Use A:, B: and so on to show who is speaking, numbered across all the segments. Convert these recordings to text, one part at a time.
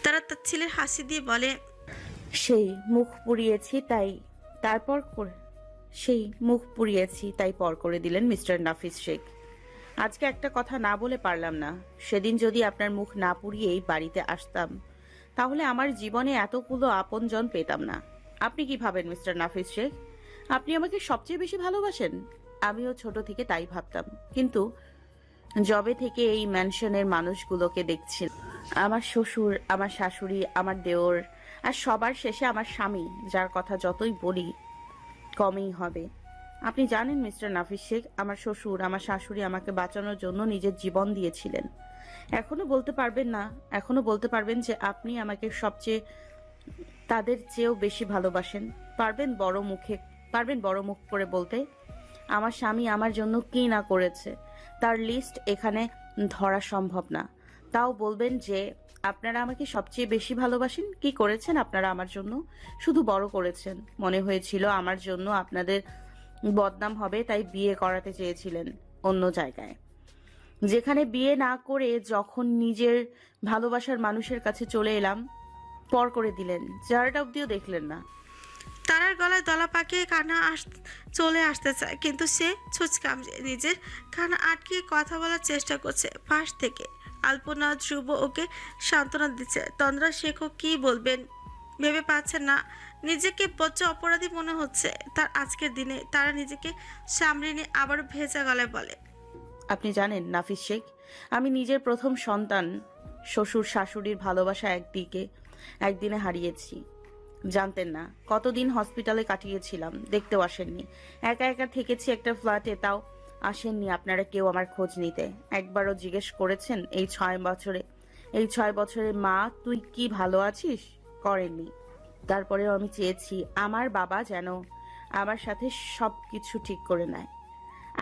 A: তারা তার ছেলের হাসি দিয়ে বলে,
B: সেই মুখ পুড়িয়েছি তাই তারপর করে সেই মুখ পুড়িয়েছি তাই পর করে দিলেন মিস্টার নাফিস শেখ। আজকে একটা কথা না বলে পারলাম না। সেদিন যদি আপনার মুখ না পুড়িয়েই বাড়িতে আসতাম তাহলে আমার জীবনে এতগুলো আপনজন পেতাম না। আপনি কি ভাবেন মিস্টার নাফিস শেখ? আপনি আমাকে সবচেয়ে বেশি ভালোবাসেন? আমিও ছোট থেকে তাই ভাবতাম, কিন্তু জবে থেকে এই ম্যানশনের মানুষগুলোকে দেখছি, আমার শ্বশুর, আমার শাশুড়ি, আমার দেওর, আর সবার শেষে আমার স্বামী, যার কথা যতই বলি কমই হবে। আপনি জানেন মিস্টার নাফিস শেখ, আমার শ্বশুর, আমার শাশুড়ি আমাকে বাঁচানোর জন্য নিজের জীবন দিয়েছিলেন। এখনো বলতে পারবেন যে আপনি আমাকে সবচেয়ে তাদের চেয়েও বেশি ভালোবাসেন? পারবেন বড় মুখ করে বলতে? আমার স্বামী আমার জন্য কি না করেছে তার লিস্ট এখানে ধরা সম্ভব না। তাও বলবেন যে আপনারা আমাকে সবচেয়ে বেশি ভালোবাসেন? কি করেছেন আপনারা আমার জন্য? শুধু বড় করেছেন। মনে হয়েছিল আমার জন্য আপনাদের বদনাম হবে, তাই বিয়ে করাতে চেয়েছিলেন অন্য জায়গায়, যেখানে বিয়ে না করে যখন নিজের ভালোবাসার মানুষের কাছে চলে এলাম পর করে দিলেন। চেহারাটা অব্দিও দেখলেন না।
A: তারার গলায় দলা পাকিয়ে কান্না চলে আসতে চায়, কিন্তু সে ছুচকামছে নিজের কান্না আটকিয়ে কথা বলার চেষ্টা করছে। পাশ থেকে আলপনা, ধ্রুব ওকে সান্ত্বনা দিচ্ছে। তন্দ্রা শেখও কি বলবেন ভেবে পাচ্ছেন না। নিজেকে বজ্জ অপরাধী মনে হচ্ছে তার আজকের দিনে। তারা নিজেকে সামলে নিয়ে আবার ভেজা গলায় বলে,
B: আপনি জানেন নাফিস শেখ, আমি নিজের প্রথম সন্তান শ্বশুর শাশুড়ির ভালোবাসা একদিনে হারিয়েছি। জানতেন না কতদিন হসপিটালে কাটিয়েছিলাম, দেখতেও আসেননি। একা একা থেকেছি একটা ফ্ল্যাটে, তাও আসেননি আপনারা কেউ আমার খোঁজ নিতে। একবারও জিজ্ঞেস করেছেন এই 6 বছরে মা তুই কি ভালো আছিস? করেননি। তারপরেও আমি চেয়েছি আমার বাবা যেন আমার সাথে সবকিছু ঠিক করে নেয়,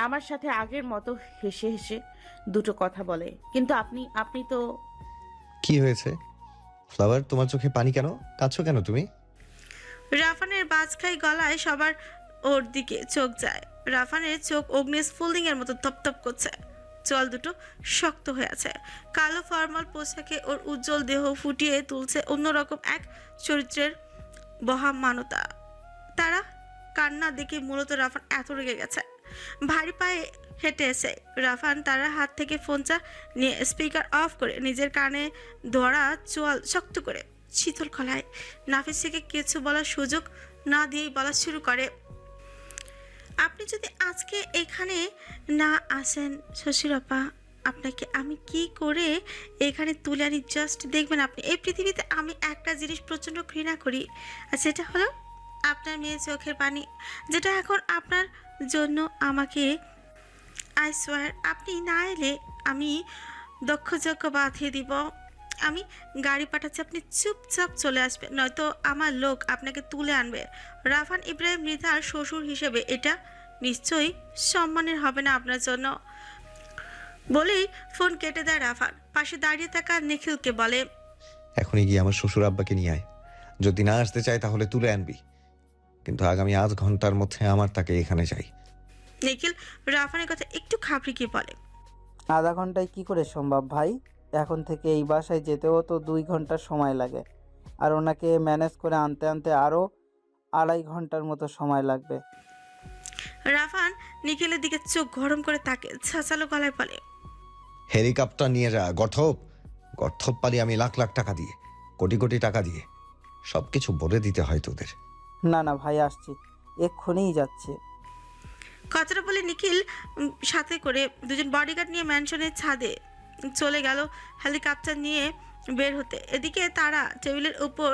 B: আমার সাথে আগের মতো হেসে হেসে দুটো কথা বলে। কিন্তু আপনি তো।
C: কি হয়েছে ফ্লাওয়ার? তোমার চোখে পানি কেন? কাঁদছো কেন তুমি?
A: রাফানের বাজখাই গলায় সবার ওর দিকে চোখ যায়। রাফানের চোখ অগ্নিস্ফুলিং এর মতো তপতপ করছে। চোয়াল দুটো শক্ত হয়ে আছে। কালো ফর্মাল পোশাকে ওর উজ্জ্বল দেহ ফুটিয়ে তুলছে অন্যরকম এক চরিত্রের বহামানতা। তারা কান্না দেখে মূলত রাফান এত রেগে গেছে। ভারী পায়ে হেঁটে এসে রাফান তার হাত থেকে ফোনটা নিয়ে স্পিকার অফ করে নিজের কানে ধরা চোয়াল শক্ত করে শীতল গলায় নাফিস থেকে কিছু বলার সুযোগ না দিয়েই বলা শুরু করে, আপনি যদি আজকে এখানে না আসেন শ্বশুরপা, আপনাকে আমি কি করে এখানে তুলে আনি জাস্ট দেখবেন আপনি। এই পৃথিবীতে আমি একটা জিনিস প্রচণ্ড ঘৃণা করি, আর সেটা হলো আপনার মেয়ের চোখের পানি, যেটা এখন আপনার জন্য আমাকে আই সোয়ার আপনি না এলে আমি দক্ষযজ্ঞ বাঁধিয়ে দিব। আমি গাড়ি পাঠাচ্ছি, আপনি চুপচাপ চলে আসবেন, নয়তো আমার লোক আপনাকে তুলে আনবে। রাফান ইব্রাহিম মৃধার শ্বশুর হিসেবে এটা নিশ্চয়ই সম্মানের হবে না আপনার জন্য। বলেই ফোন কেটে দেয় রাফান। পাশে দাঁড়িয়ে থাকা নিখিলকে বলে,
C: এখনই গিয়ে আমার শ্বশুর আব্বাকে নিয়ে আয়। যদি না আসতে চায় তাহলে তুলে আনবি, কিন্তু আগামী আধ ঘন্টার মধ্যে আমার তাকে এখানে চাই।
A: নিখিল রাফানের কথা একটু খাবড়ে গিয়ে বলে,
D: আধা ঘন্টায় কি করে সম্ভব ভাই? এখন থেকে এই বাসায় যেতেও তো 2 ঘন্টা সময় লাগে, আর ওনাকে ম্যানেজ করে আনতে আনতে আরও 2.5 ঘন্টার মতো সময় লাগবে।
A: রাফান নিখিলের দিকে চোখ গরম করে তাকে ছাঁচালো গলায় বলে,
C: হেলিকপ্টার নিয়ে যা। গর্থপ পালি আমি লাখ লাখ টাকা দিয়ে, কোটি কোটি টাকা দিয়ে। সবকিছু বলে দিতে হয় তোদের।
D: না না ভাই, আসছি, এক্ষুনিই যাচ্ছে।
A: কথাটা বলে নিখিল সাথে করে দুজন বডিগার্ড নিয়ে ম্যানশনের ছাদে চলে গেল হেলিকপ্টার নিয়ে বের হতে। এদিকে তারা টেবিলের উপর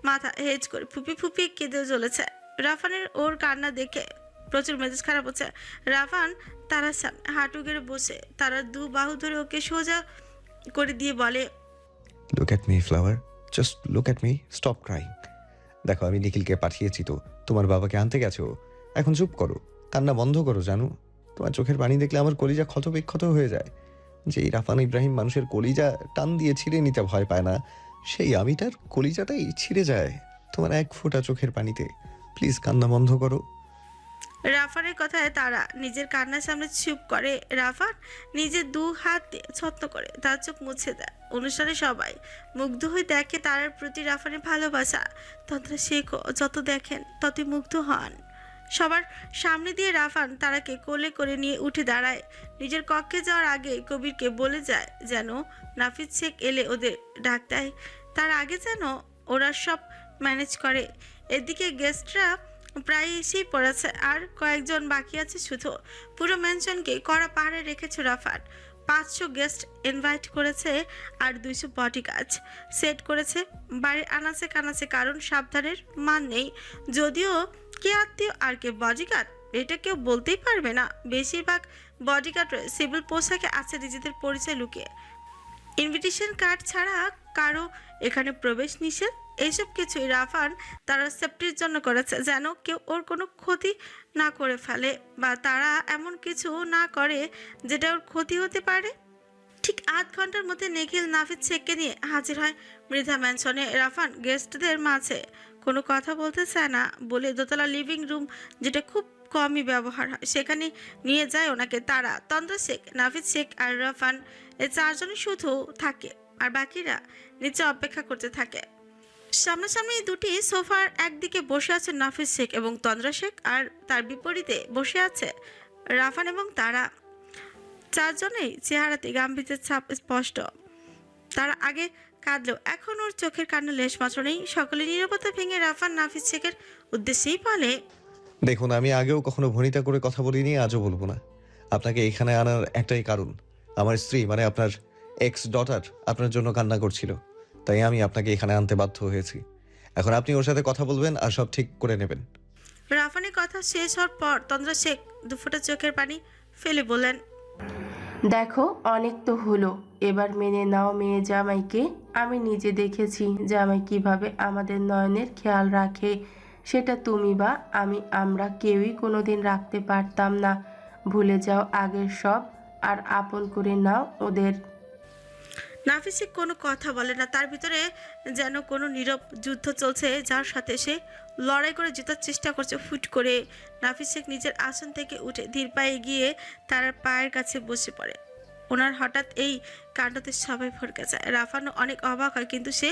A: মাথা হেজ করে ফুপি ফুপি কেঁদে চলেছে। রাফানের ওর কান্না দেখে প্রচুর মেজাজ খারাপ হচ্ছে। রাফান তারার সামনে হাঁটু গেড়ে বসে তারা দু বাহু ধরে ওকে সোজা করে দিয়ে বলে,
C: look at me flower, just look at me, stop crying. দেখো আমি নিখিলকে পাঠিয়েছি, তো তোমার বাবাকে আনতে গেছো। এখন চুপ করো, কান্না বন্ধ করো। জানো, তোমার চোখের পানি দেখলে আমার কলিজা ক্ষতবিক্ষত হয়ে যায়। যেই রাফান ইব্রাহিম মানুষের কলিজা টান দিয়ে ছিঁড়ে নিতে ভয় পায় না, সেই আমিটার কলিজাটাই ছিঁড়ে যায় তোমার এক ফোঁটা চোখের পানিতে। প্লিজ কান্না বন্ধ করো।
A: রাফানের কথায় তারা নিজের কান্নার সামনে চুপ করে। রাফান নিজের 2 হাত দিয়ে যত্ন করে তার চোখ মুছে দেয়। অনুষ্ঠানে সবাই মুগ্ধ হয়ে দেখে তারার প্রতি রাফানের ভালোবাসা। তন্দ্রা শেখও যত দেখেন ততই মুগ্ধ হন। সবার সামনে দিয়ে রাফান তারাকে কোলে করে নিয়ে উঠে দাঁড়ায়। নিজের কক্ষে যাওয়ার আগে কবিরকে বলে যায় যেন নাফিস শেখ এলে ওদের ডাক দেয়। তার আগে যেন ওরা সব ম্যানেজ করে। এদিকে গেস্টরা প্রায় এসেই পড়েছে, আর কয়েকজন বাকি আছে শুধু। পুরো ম্যানশনকে কড়া পাহাড়ে রেখেছে রাফান। 500 গেস্ট ইনভাইট করেছে আর 200 বডিগার্ড সেট করেছে বাড়ির আনাচে কানাচে, কারণ সাবধানের মান নেই। যদিও কে আত্মীয় আর কে বডিগার্ড এটা কেউ বলতেই পারবে না। বেশিরভাগ বডিগার্ড সিভিল পোশাকে আছে, নিজেদের পরিচয় লুকিয়ে। ইনভিটেশন কার্ড ছাড়া কারো এখানে প্রবেশ নিষেধ। এইসব কিছুই রাফান তারা সেফটির জন্য করেছে, যেন কেউ ওর কোনো ক্ষতি না করে ফেলে বা তারা এমন কিছু না করে যেটা ওর ক্ষতি হতে পারে। ঠিক 8 ঘন্টার মধ্যে নিখিল নাফিস শেখকে নিয়ে হাজির হয় মৃধা ম্যানশনে। রাফান গেস্টদের মাঝে কোনো কথা বলতে চায় না বলে দোতলা লিভিং রুম, যেটা খুব কমই ব্যবহার হয়, সেখানে নিয়ে যায় ওনাকে। তারা, তন্দ্রা শেখ, নাফিস শেখ আর রাফান, এই 4 জনই শুধু থাকে আর বাকিরা নিচে অপেক্ষা করতে থাকে। সামনাসামনি 2টি সোফার একদিকে বসে আছে নাফিস শেখ এবং তন্দ্রা শেখ, আর তার বিপরীতে বসে আছে রাফান এবং তারা। 4 জনেই চেহারাতে গাম্ভীর্যের ছাপ স্পষ্ট। তারা আগে কাঁদলেও এখন ওর চোখের কান্না লেশ মাত্র নেই। সকলে নীরবতা ভেঙে রাফান নাফিস শেখের উদ্দেশ্যেই বলে,
C: দেখুন, আমি আগেও কখনো ভনিতা করে কথা বলিনি, আজও বলবো না। আপনাকে এখানে আনার একটাই কারণ, আমার স্ত্রী মানে আপনার এক্স ডটার আপনার জন্য কান্না করছিল, তাই আমি আপনাকে এখানে আনতে বাধ্য হয়েছি। এখন আপনি ওর সাথে কথা বলবেন আর সব ঠিক করে নেবেন।
A: রাফানের কথা শেষ হওয়ার পর তন্দ্রা শেখ 2 ফোঁটা চোখের পানি ফেলে বললেন,
E: দেখো অনেক তো হলো, এবার মেনে নাও মেয়ে জামাইকে। আমি নিজে দেখেছি জামাই কিভাবে আমাদের নয়নের খেয়াল রাখে, সেটা তুমি বা আমরা কেউই কোনোদিন রাখতে পারতাম না। ভুলে যাও আগের সব আর আপন করে নাও ওদের।
A: নাফিস শেখ কোনো কথা বলে না। তার ভিতরে যেন কোনো নীরব যুদ্ধ চলছে, যার সাথে সে লড়াই করে জেতার চেষ্টা করছে। ফুট করে নাফিস শেখ নিজের আসন থেকে উঠে ধীর পায়ে গিয়ে তার পায়ের কাছে বসে পড়ে। ওনার হঠাৎ এই কাণ্ডতে সবাই ভরকে যায়। রাফানও অনেক অবাক হয়, কিন্তু সে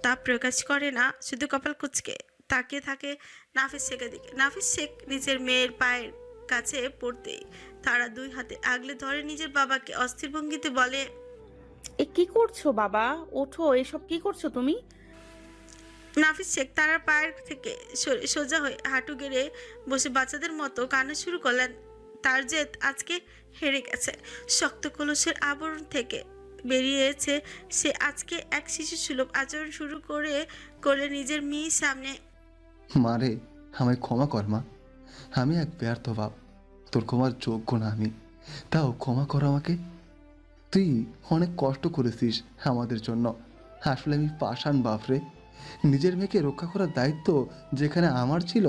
A: তা প্রকাশ করে না, শুধু কপাল কুঁচকে তাকিয়ে থাকে নাফিস শেখের দিকে। নাফিস শেখ নিজের মেয়ের পায়ের কাছে পড়তেই তারা 2 হাতে আগলে ধরে নিজের বাবাকে অস্থির ভঙ্গিতে বলে,
B: এ কি করছো বাবা? ওঠো, এসব কি করছো তুমি?
A: নাফিস শেখ তারার পায়ের থেকে সোজা হয়ে হাঁটু গেড়ে বসে বাচ্চাদের মতো কান্না শুরু করলেন। তার জেদ আজকে হেরে গেছে। শক্ত কলসের আবরণ থেকে বেরিয়েছে সে। আজকে এক শিশু সুলভ আচরণ শুরু করে নিজের মেয়ের সামনে।
F: মারে, আমায় ক্ষমা কর মা, আমি এক ব্যর্থ বাপ, তোর ক্ষমার যোগ্য না আমি, তাও ক্ষমা কর আমাকে। তুই অনেক কষ্ট করেছিস আমাদের জন্য, আসলে আমি পাষাণ বাপরে। নিজের মেয়েকে রক্ষা করার দায়িত্ব যেখানে আমার ছিল,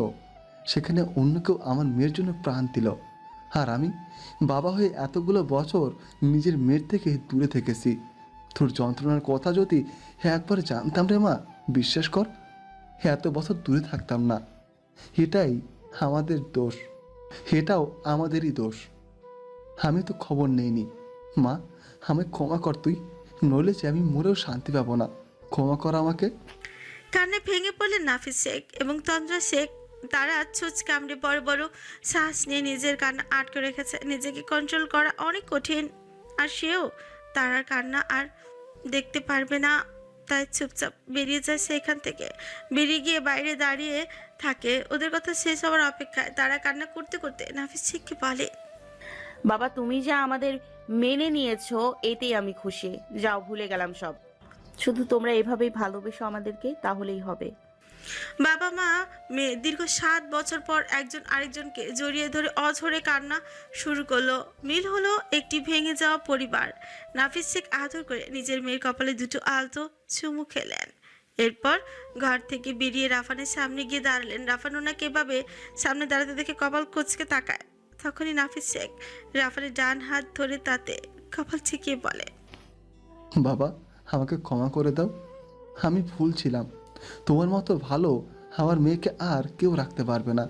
F: সেখানে অন্য কেউ আমার মেয়ের জন্য প্রাণ দিল, আর আমি বাবা হয়ে এতগুলো বছর নিজের মেয়ের থেকে দূরে থেকেছি। তোর যন্ত্রণার কথা যদি একবার জানতাম রে মা, বিশ্বাস কর এত বছর দূরে থাকতাম না। এটাই আমাদের দোষ, এটাও আমাদেরই দোষ। আমি তো খবর নেইনি মা, আমায় ক্ষমা কর তুই, নইলে যে আমি মরেও শান্তি পাবো না। ক্ষমা কর আমাকে।
A: কান্নে ভেঙে পড়লেন নাফিস শেখ এবং তন্দ্রা শেখ। তারা ছুঁচ কামড়ে বড় বড় শ্বাস নিয়ে নিজের কান্না আটকে রেখেছে। নিজেকে কন্ট্রোল করা অনেক কঠিন, আর সেও তারার কান্না আর দেখতে পারবে না, তাই চুপচাপ বেরিয়ে যায় সেখান থেকে। বেরিয়ে গিয়ে বাইরে দাঁড়িয়ে থাকে ওদের কথা শেষ হওয়ার অপেক্ষায়। তারা কান্না করতে করতে নাফিস শেখকে বলে,
B: বাবা, তুমি যা আমাদের মেনে নিয়েছো এতেই আমি খুশি। যাও, ভুলে গেলাম সব। শুধু তোমরা এভাবেই ভালোবেসো আমাদেরকে, তাহলেই হবে।
A: বাবা মা মেয়ে দীর্ঘ 7 বছর পর একজন আরেকজনকে জড়িয়ে ধরে অঝরে কান্না শুরু করলো। মিল হলো একটি ভেঙে যাওয়া পরিবার। নাফিস শেখ আদর করে নিজের মেয়ের কপালে 2টো আলতো চুমু খেলেন। এরপর ঘর থেকে বেরিয়ে রাফানের সামনে গিয়ে দাঁড়ালেন। রাফান ওনাকে এভাবে সামনে দাঁড়াতে দেখে কপাল কুঁচকে তাকায়। তখনই নাফিস শেখ রাফানের ডান হাত ধরে তাতে কপাল ছিকিয়ে বলে,
F: বাবা, আমাকে ক্ষমা করে দাও, আমি ভুল ছিলাম। তোমার মতো ভালো আমার মেয়েকে আর কেউ রাখতে পারবে না।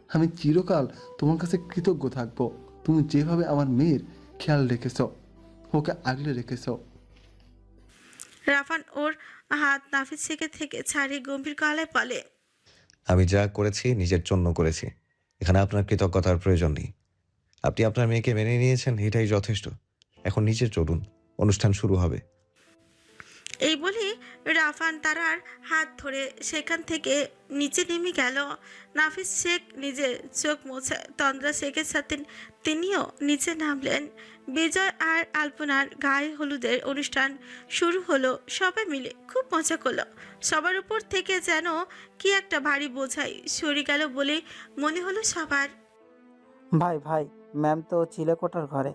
F: আমি চিরকাল তোমার কাছে কৃতজ্ঞ থাকবো। তুমি যেভাবে আমার মেয়ের খেয়াল রেখেছ, ওকে আগলে রেখেছ।
A: রাফান ওর হাত নাফিস শেখের থেকে ছাড়িয়ে গম্ভীর গলায় বলে,
C: আমি যা করেছি নিজের জন্য করেছি। এখানে আপনার কৃতজ্ঞতার প্রয়োজন নেই। আপনি আপনার মেয়েকে মেনে নিয়েছেন, এটাই যথেষ্ট। এখন নিচে চলুন, অনুষ্ঠান শুরু হবে।
A: এই বলে রাফান তারার হাত ধরে সেখান থেকে নিচে নেমে গেল। নাফিস শেখ নিজের চোখ মুছে তন্দ্রা শেখের সাথে তিনিও নিচে নামলেন। বিজয় আর আলপনার গায়ে হলুদের অনুষ্ঠান শুরু হলো। সবাই মিলে খুব মজা করলো। সবার উপর থেকে যেন কি একটা ভারী বোঝাই সরে গেল বলে মনে হলো সবার।
D: ভাই ভাই, ম্যাম তো চিলেকোঠার ঘরে।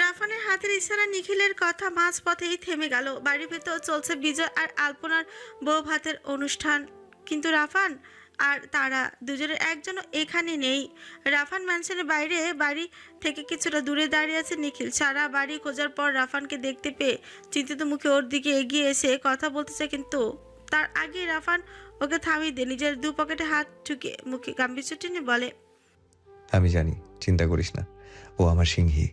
A: রাফানের হাতের ইশারা নিখিলের কথা মাঝপথেই থেমে গেল। বাড়ির ভেতর চলছে বিজয় আর আলপনার বউ ভাতের অনুষ্ঠান, কিন্তু রাফান আর তারা দুজনের একজনও এখানে নেই। রাফান ম্যানশনের বাইরে বাড়ি থেকে কিছুটা দূরে দাঁড়িয়ে আছে নিখিল। সারা বাড়ি খোঁজার পর রাফানকে দেখতে পেয়ে চিন্তিত মুখে ওর দিকে এগিয়ে এসে কথা বলতেছে, কিন্তু তার আগে রাফান ওকে থামিয়ে দিয়ে নিজের দু পকেটে হাত ঢুকে মুখে গাম্ভীর্য টেনে বলে,
C: আমি জানি, চিন্তা করিস না। ও আমার সিংহী।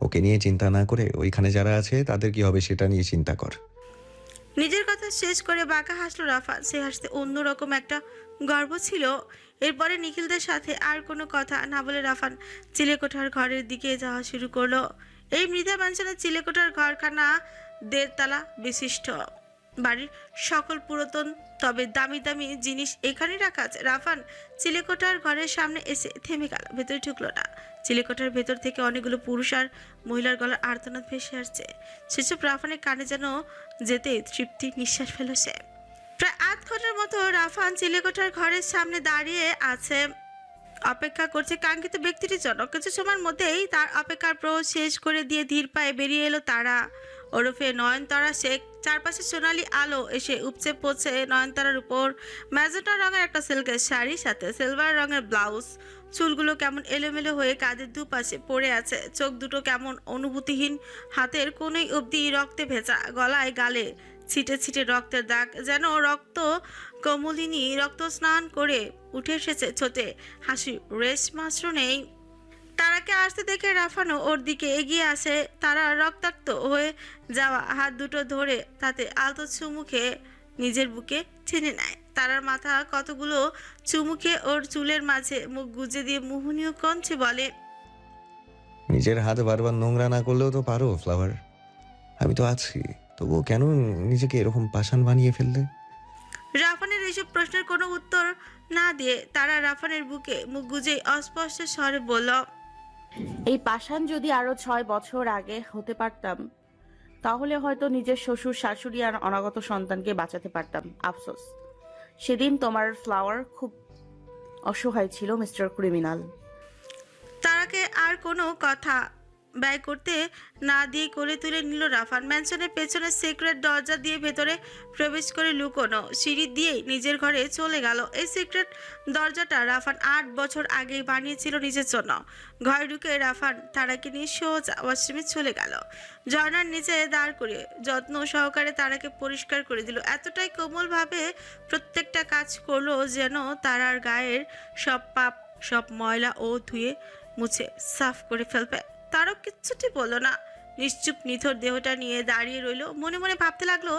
C: ওকে নিয়ে চিন্তা না করে ওইখানে যারা আছে তাদের কি হবে সেটা নিয়ে চিন্তা কর।
A: নিজের কথা শেষ করে বাঁকা হাসলো রাফান। সে হাসতে অন্যরকম একটা গর্ব ছিল। এরপরে নিখিলদের সাথে আর কোনো কথা না বলে রাফান চিলেকোঠার ঘরের দিকে যাওয়া শুরু করলো। এই মৃধা ম্যানশনের চিলেকোঠার ঘরখানা 1.5 তলা বিশিষ্ট। বাড়ির সকল পুরাতন তবে দামি দামি জিনিস এখানে রাখা আছে। রাফান চিলেকোঠার ঘরের সামনে এসে থেমে গেল, ভেতরে ঢুকলো না। চিলেকোঠার ভেতর থেকে অনেকগুলো পুরুষ আর মহিলার গলার আর্তনাদ ভেসে আসছে। সেসব রাফানের কানে যেন যেতে তৃপ্তি নিঃশ্বাস ফেল সে। প্রায় 8 ঘন্টার মতো রাফান চিলেকোঠার ঘরের সামনে দাঁড়িয়ে আছে, অপেক্ষা করছে কাঙ্ক্ষিত ব্যক্তিটির জন্য। কিছু সময়ের মধ্যেই তার অপেক্ষার প্রহর শেষ করে দিয়ে ধীর পায়ে বেরিয়ে এলো তারা ওরফে নয়নতারা শেখ। চারপাশে সোনালি আলো এসে উপচে পড়ছে নয়নতারার উপর। ম্যাজেন্টা রঙের একটা সিল্কের শাড়ি, সাথে সিলভার রঙের ব্লাউজ। চুলগুলো কেমন এলোমেলো হয়ে কাঁধের দুপাশে পড়ে আছে। চোখ দুটো কেমন অনুভূতিহীন, হাতের কোনোই অবধি রক্তে ভেজা, গলায় গালে ছিটে ছিটে রক্তের দাগ, যেন রক্ত কমলিনী রক্ত স্নান করে উঠে এসেছে ছোটে। হাসি রেশ মাত্র নেই। তারাকে আসতে দেখে রাফানো ওর দিকে এগিয়ে আসে। তারা রক্তাক্ত হয়ে যাওয়া হাত দুটো ধরে তাতে আলতো চুমুখে নিজের বুকে টেনে নেয়। তারার মাথা কতগুলো চুমুখে ওর চুলের মাঝে মুখ গুজে দিয়ে মোহনীয় কণ্ঠে বলে,
C: নিজের হাত বারবার নোংরা না করলেও তো পারো ফ্লাওয়ার। আমি তো আছি, তবুও কেন নিজেকে এরকম পাষাণ বানিয়ে ফেললে?
A: রাফানের এইসব প্রশ্নের কোনো উত্তর না দিয়ে তারা রাফানের বুকে মুখ গুজে অস্পষ্ট স্বরে বলল,
B: এই পাষাণ যদি আরো 6 বছর আগে হতে পারতাম, তাহলে হয়তো নিজের শ্বশুর শাশুড়ি আর অনাগত সন্তানকে বাঁচাতে পারতাম। আফসোস, সেদিন তোমার ফ্লাওয়ার খুব অসহায় ছিল মিস্টার ক্রিমিনাল।
A: তারাকে আর কোনো কথা ব্যয় করতে না দিয়ে কোলে তুলে নিল রাফান। ম্যানশনের পেছনে সিক্রেট দরজা দিয়ে ভেতরে প্রবেশ করে লুকোনো সিঁড়ি দিয়েই নিজের ঘরে চলে গেল। এই সিক্রেট দরজাটা রাফান 8 বছর আগেই বানিয়েছিল নিজের জন্য। ঘরে ঢুকে রাফান তারাকে নিয়ে সোজা ওয়াশরুমে চলে গেল। ঝর্ণার নিচে দাঁড় করে যত্ন সহকারে তারাকে পরিষ্কার করে দিল। এতটাই কোমলভাবে প্রত্যেকটা কাজ করলো যেন তারার গায়ের সব পাপ, সব ময়লা ও ধুয়ে মুছে সাফ করে ফেলবে। তারও কিচ্ছুটি বলল না। নিশ্চুপ নিথর দেহটা নিয়ে দাঁড়িয়ে রইল। মনে মনে ভাবতে লাগলো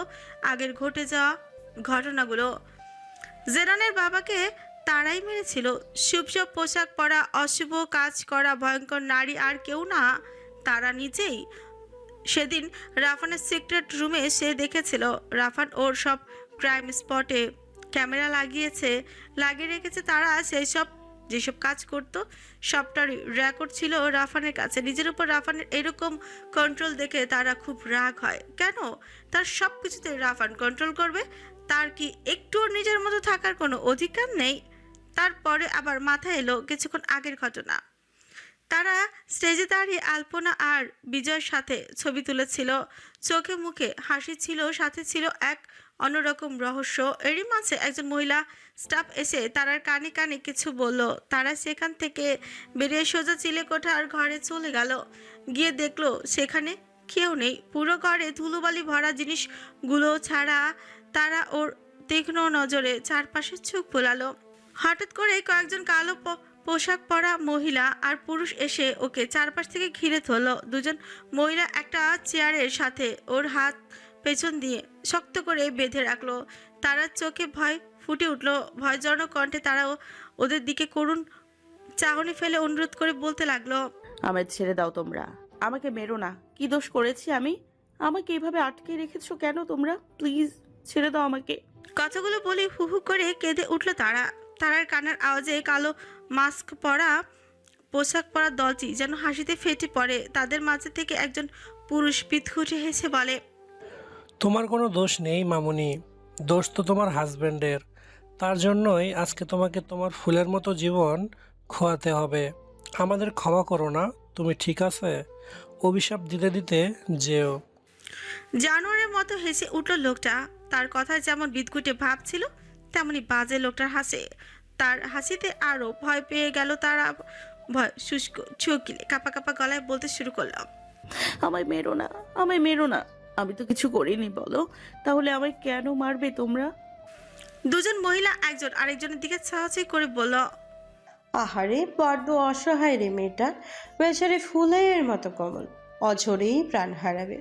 A: আগের ঘটে যাওয়া ঘটনাগুলো। জেরানের বাবাকে তারাই মেরেছিল। শুভ সব পোশাক পরা, অশুভ কাজ করা ভয়ঙ্কর নারী আর কেউ না, তারা নিজেই। সেদিন রাফানের সিক্রেট রুমে সে দেখেছিল রাফান ওর সব ক্রাইম স্পটে ক্যামেরা লাগিয়ে রেখেছে। তারা সেই সব যেসব কাজ করত সবটারই রেকর্ড ছিল রাফানের কাছে। নিজের উপর রাফানের এরকম কন্ট্রোল দেখে তারা খুব রাগ হয়। কেন তার সব কিছুতে রাফান কন্ট্রোল করবে? তার কি একটুও নিজের মতো থাকার কোনো অধিকার নেই? তারপরে আবার মাথায় এলো কিছুক্ষণ আগের ঘটনা। তারা স্টেজে দাঁড়িয়ে আলপনা আর বিজয়ের সাথে ছবি তুলেছিল। চোখে মুখে হাসি ছিল, সাথে ছিল এক অন্যরকম রহস্য। এরই মাঝে একজন মহিলা স্টাফ এসে তারার কানে কানে কিছু বলল। তারা সেখান থেকে বেরিয়ে সোজা চিলেকোঠার ঘরে চলে গেল। গিয়ে দেখলো সেখানে কেউ নেই। পুরো ঘরে ধুলোবালি ভরা জিনিসগুলো ছাড়া তারা ওর তীক্ষ্ণ নজরে চারপাশে চোখ বোলালো। হঠাৎ করে কয়েকজন কালো পোশাক পরা মহিলা আর পুরুষ এসে ওকে চারপাশ থেকে ঘিরে ধরলো। দুজন মহিলা একটা চেয়ারের সাথে ওর হাত পেছন দিয়ে শক্ত করে বেঁধে রাখলো। তারা চোখে ভয় ফুটে উঠলো। ভয়জনক কণ্ঠে তারাও ওদের দিকে করুণ চাহনি ফেলে অনুরোধ করে বলতে লাগলো,
B: আমায় ছেড়ে দাও তোমরা, আমাকে মেরো না। কি দোষ করেছি আমি? আমাকে এভাবে আটকে রেখেছো কেন তোমরা? প্লিজ ছেড়ে দাও আমাকে।
A: কথাগুলো বলে হু হু করে কেঁদে উঠলো তারা। তারার কান্নার আওয়াজে কালো মাস্ক পরা পোশাক পরা দলটি যেন হাসিতে ফেটে পড়ে। তাদের মাঝে থেকে একজন পুরুষ পিতকুটে হেসে বলে,
G: তোমার কোনো দোষ নেই মামুনি, দোষ তো তোমার হাজবেন্ডের। তার জন্যই আজকে তোমাকে তোমার ফুলের মতো জীবন খোয়াতে হবে। আমাদের ক্ষমা করো না, তুমি ঠিক আছে? অভিশাপ দিতে দিতে যেও।
A: জানোয়ারের মতো হেসে উঠল লোকটা। তার কথায় যেমন বিদকুটে ভাব ছিল, তেমনি বাজে লোকটার হাসে। তার হাসিতে আরো ভয় পেয়ে গেল তারা। ভয় শুষ্ক চোখিলে কাপা কাপা গলায় বলতে শুরু করলাম,
B: আমায় মেরো না, আমায় মেরো না। আমি তো কিছু করিনি বলো, তাহলে আমায় কেন মারবে তোমরা?
A: দুজন মহিলা একজন আরেকজনের দিকে ছাওয়াছাই করে বলল,
H: আহারে বড্ড অসহায় রে মেয়েটা, বেচারে ফুলের মতো কোমল, অঝরেই প্রাণ হারাবে।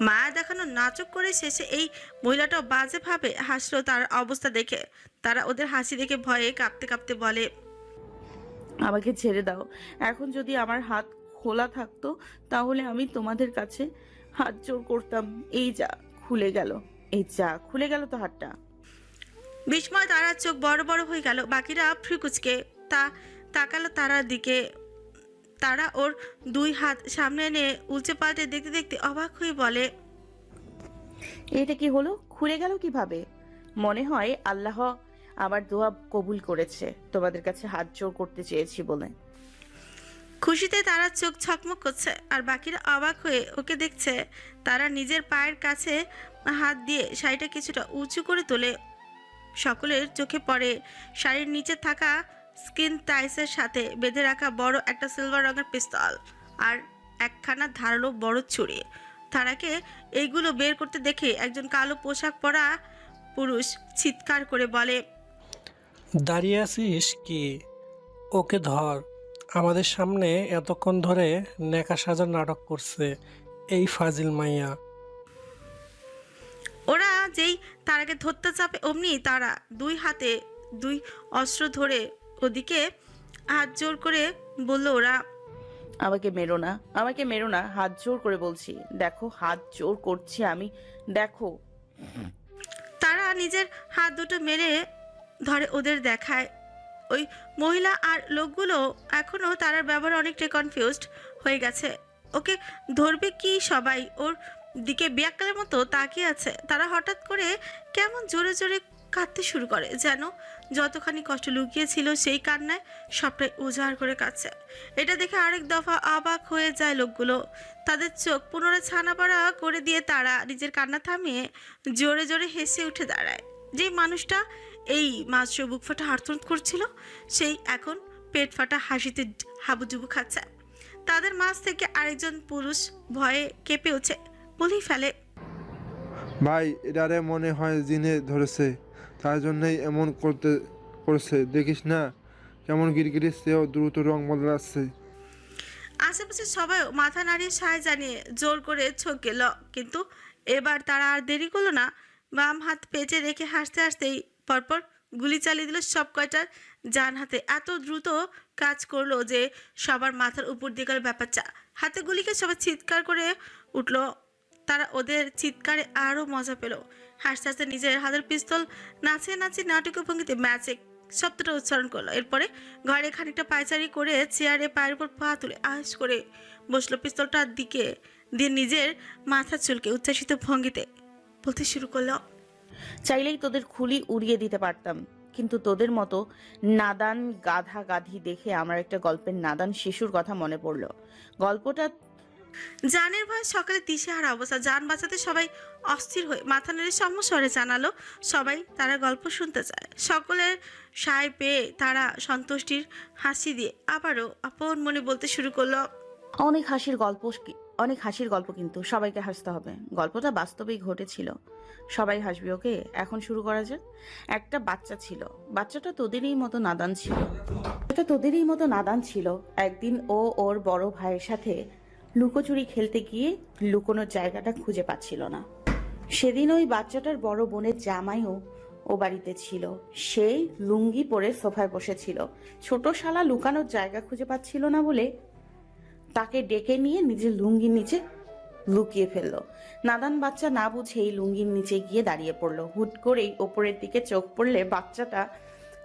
A: মায়া দেখানো নাটক করে শেষে এই মহিলাটাও বাজে ভাবে হাসলো তার অবস্থা দেখে। তারা ওদের হাসি দেখে ভয়ে কাঁপতে কাঁপতে বলে,
B: আমাকে ছেড়ে দাও। এখন যদি আমার হাত খোলা থাকতো তাহলে আমি তোমাদের কাছে হাত জোড় করতাম। এই যা খুলে গেল, এই যা খুলে গেল তো হাতটা।
A: বিস্ময় তারার চোখ বড় বড় হয়ে গেল। বাকিরা ফ্রিকুচকে তাকালো তারার দিকে। তারা ওর দুই হাত সামনে এনে উল্টে পাল্টে দেখতে দেখতে অবাক হয়ে বলে,
B: এটা কি হলো? খুলে গেল কিভাবে? মনে হয় আল্লাহ আমার দোয়া কবুল করেছে, তোমাদের কাছে হাত জোড় করতে চেয়েছি বলে।
A: খুশিতে তারার চোখ ছকমক করছে আর বাকিরা অবাক হয়ে ওকে দেখছে। তারা নিজের পায়ের কাছে হাত দিয়ে শাড়িটা কিছুটা উঁচু করে তোলে। সকলের চোখে পড়ে শাড়ির নিচে থাকা স্কিন টাইসের সাথে বেঁধে রাখা বড় একটা সিলভার রঙের পিস্তল আর একখানা ধারালো বড় ছুরি। তারাকে এইগুলো বের করতে দেখে একজন কালো পোশাক পরা পুরুষ চিৎকার করে বলে,
G: দাঁড়িয়ে আছিস কি? ওকে ধর। আমাদের সামনে এতক্ষণ ধরে নেকা সাজার নাটক করছে এই ফাজিল মাইয়া।
A: ওরা যেই তারাকে ধরতে চাপে অমনি তারা দুই হাতে দুই অস্ত্র ধরে ওদিকে হাত জোর করে বলল, ওরা
B: আমাকে মেরো না, আমাকে মেরো না, হাত জোর করে বলছি। দেখো হাত জোর করছি আমি, দেখো।
A: তারা নিজের হাত দুটো মেরে ধরে ওদের দেখায়। ওই মহিলা আর লোকগুলো এখনো তারার ব্যবহার অনেকটাই কনফিউজড হয়ে গেছে। ওকে ধরবে কি সবাই ওর দিকে বিয়াক্কালের মতো তাকিয়ে আছে। তারা হঠাৎ করে কেমন জোরে জোরে কাঁদতে শুরু করে, যেন যতখানি কষ্ট লুকিয়েছিল সেই কান্নায় সবটাই উজাড় করে কাঁদছে। এটা দেখে আরেক দফা অবাক হয়ে যায় লোকগুলো। তাদের চোখ পুনরায় ছানাপাড়া করে দিয়ে তারা নিজের কান্না থামিয়ে জোরে জোরে হেসে উঠে দাঁড়ায়। যে মানুষটা এই মাত্র বুক ফাটা আর্তনাদ করছিল, সেই এখন পেট ফাটা হাসিতে হাবুডুবু খাচ্ছে। তাদের মাঝ থেকে আরেকজন পুরুষ ভয়ে কেঁপে উঠে বলেই ফেলে,
I: ভাই এটারে মনে হয় জিনে ধরেছে, তার জন্যই এমন করছে। দেখিস না কেমন গিরগিরির চেয়েও দ্রুত রং বদলাচ্ছে।
A: আশেপাশে সবাই মাথা নাড়িয়ে সায় জানিয়ে জোর করে ছোক গেল। কিন্তু এবার তারা আর দেরি করলো না। বাম হাত পেটে রেখে হাসতে হাসতেই পরপর গুলি চালিয়ে দিল সব কয়টার ডান হাতে। এত দ্রুত কাজ করলো যে সবার মাথার উপর দিয়ে গেল ব্যাপারটা। হাতে গুলিকে সবাই চিৎকার করে উঠলো। তারা ওদের চিৎকারে আরও মজা পেল। হাসতে হাসতে নিজের হাতের পিস্তল নাচিয়ে নাচিয়ে নাটকীয় ভঙ্গিতে ম্যাজিক শব্দটা উচ্চারণ করলো। এরপরে ঘরে খানিকটা পায়চারি করে চেয়ারে পায়ের উপর পা তুলে আয়েস করে বসলো। পিস্তলটার দিকে দিয়ে নিজের মাথা চুলকে উচ্ছ্বাসিত ভঙ্গিতে বলতে শুরু করলো,
B: চাইলেই তোদের খুলি উড়িয়ে দিতে পারতাম, কিন্তু তোদের মতো নাদান গাধা গাধি দেখে আমার একটা গল্পের নাদান শিশুর কথা মনে পড়লো। গল্পটা
A: জানের ভয় সকালে দিশেহারা অবস্থা। জান বাঁচাতে সবাই অস্থির হয়ে মাথা নেড়ে সমস্বরে জানালো সবাই তারা গল্প শুনতে চায়। সকলের সায় পেয়ে তারা সন্তুষ্টির হাসি দিয়ে আবারও আপন মনে বলতে শুরু করলো,
B: অনেক হাসির গল্প, অনেক হাসির গল্প, কিন্তু সবাইকে হাসতে হবে। গল্পটা বাস্তবেই ঘটেছিল, সবাই হাসবে। ওকে, এখন শুরু করা যাক। একটা বাচ্চা ছিল, বাচ্চাটা তোদেরই মতো নাদান ছিল। একদিন ও ওর বড় ভাইয়ের সাথে লুকোচুরি খেলতে গিয়ে লুকোনোর জায়গাটা খুঁজে পাচ্ছিল না। সেদিন ওই বাচ্চাটার বড় বোনের জামাইও ও বাড়িতে ছিল। সেই লুঙ্গি পরে সোফায় বসেছিল। ছোট শালা লুকানোর জায়গা খুঁজে পাচ্ছিল না বলে তাকে ডেকে নিয়ে নিজের লুঙ্গির নিচে লুকিয়ে ফেললো। নাদান বাচ্চা না বুঝেই লুঙ্গির নিচে গিয়ে দাঁড়িয়ে পড়লো। হুট করেই ওপরের দিকে চোখ পড়লে বাচ্চাটা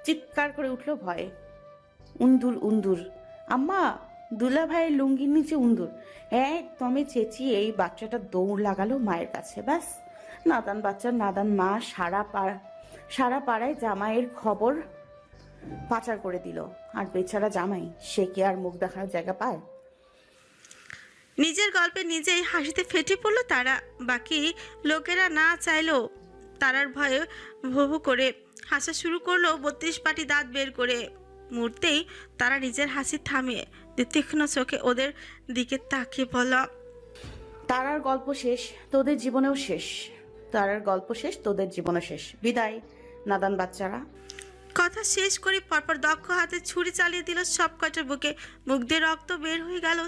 B: চিৎকার করে উঠলো ভয়ে, উন্দুর উন্দুর, আম্মা, দুলা ভাইয়ের লুঙ্গির নিচে উন্দুর। একদমে চেঁচিয়ে এই বাচ্চাটা দৌড় লাগালো মায়ের কাছে। ব্যাস, নাদান বাচ্চার নাদান মা সারা পাড়ায় জামাইয়ের খবর পাচার করে দিল। আর বেচারা জামাই, সে কি আর মুখ দেখার জায়গা পায়?
A: নিজের গল্পে নিজেই হাসিতে ফেটে পড়লো তারা। বাকি লোকেরা না চাইলেও তারার ভয়ে ভু ভু করে হাসা শুরু করলো 32 পাটি দাঁত বের করে। মুহূর্তেই তারা নিজের হাসি থামিয়ে তীক্ষ্ণ চোখে ওদের দিকে তাকিয়ে বলল,
B: তারার গল্প শেষ, তোদের জীবনেও শেষ। তারার গল্প শেষ, তোদের জীবনও শেষ। বিদায় নাদান বাচ্চারা।
A: কথা শেষ করে পরপর দক্ষ হাতে ছুরি চালিয়ে দিল সব কটার বুকে। মুখ দিয়ে রক্ত বের হয়ে গেল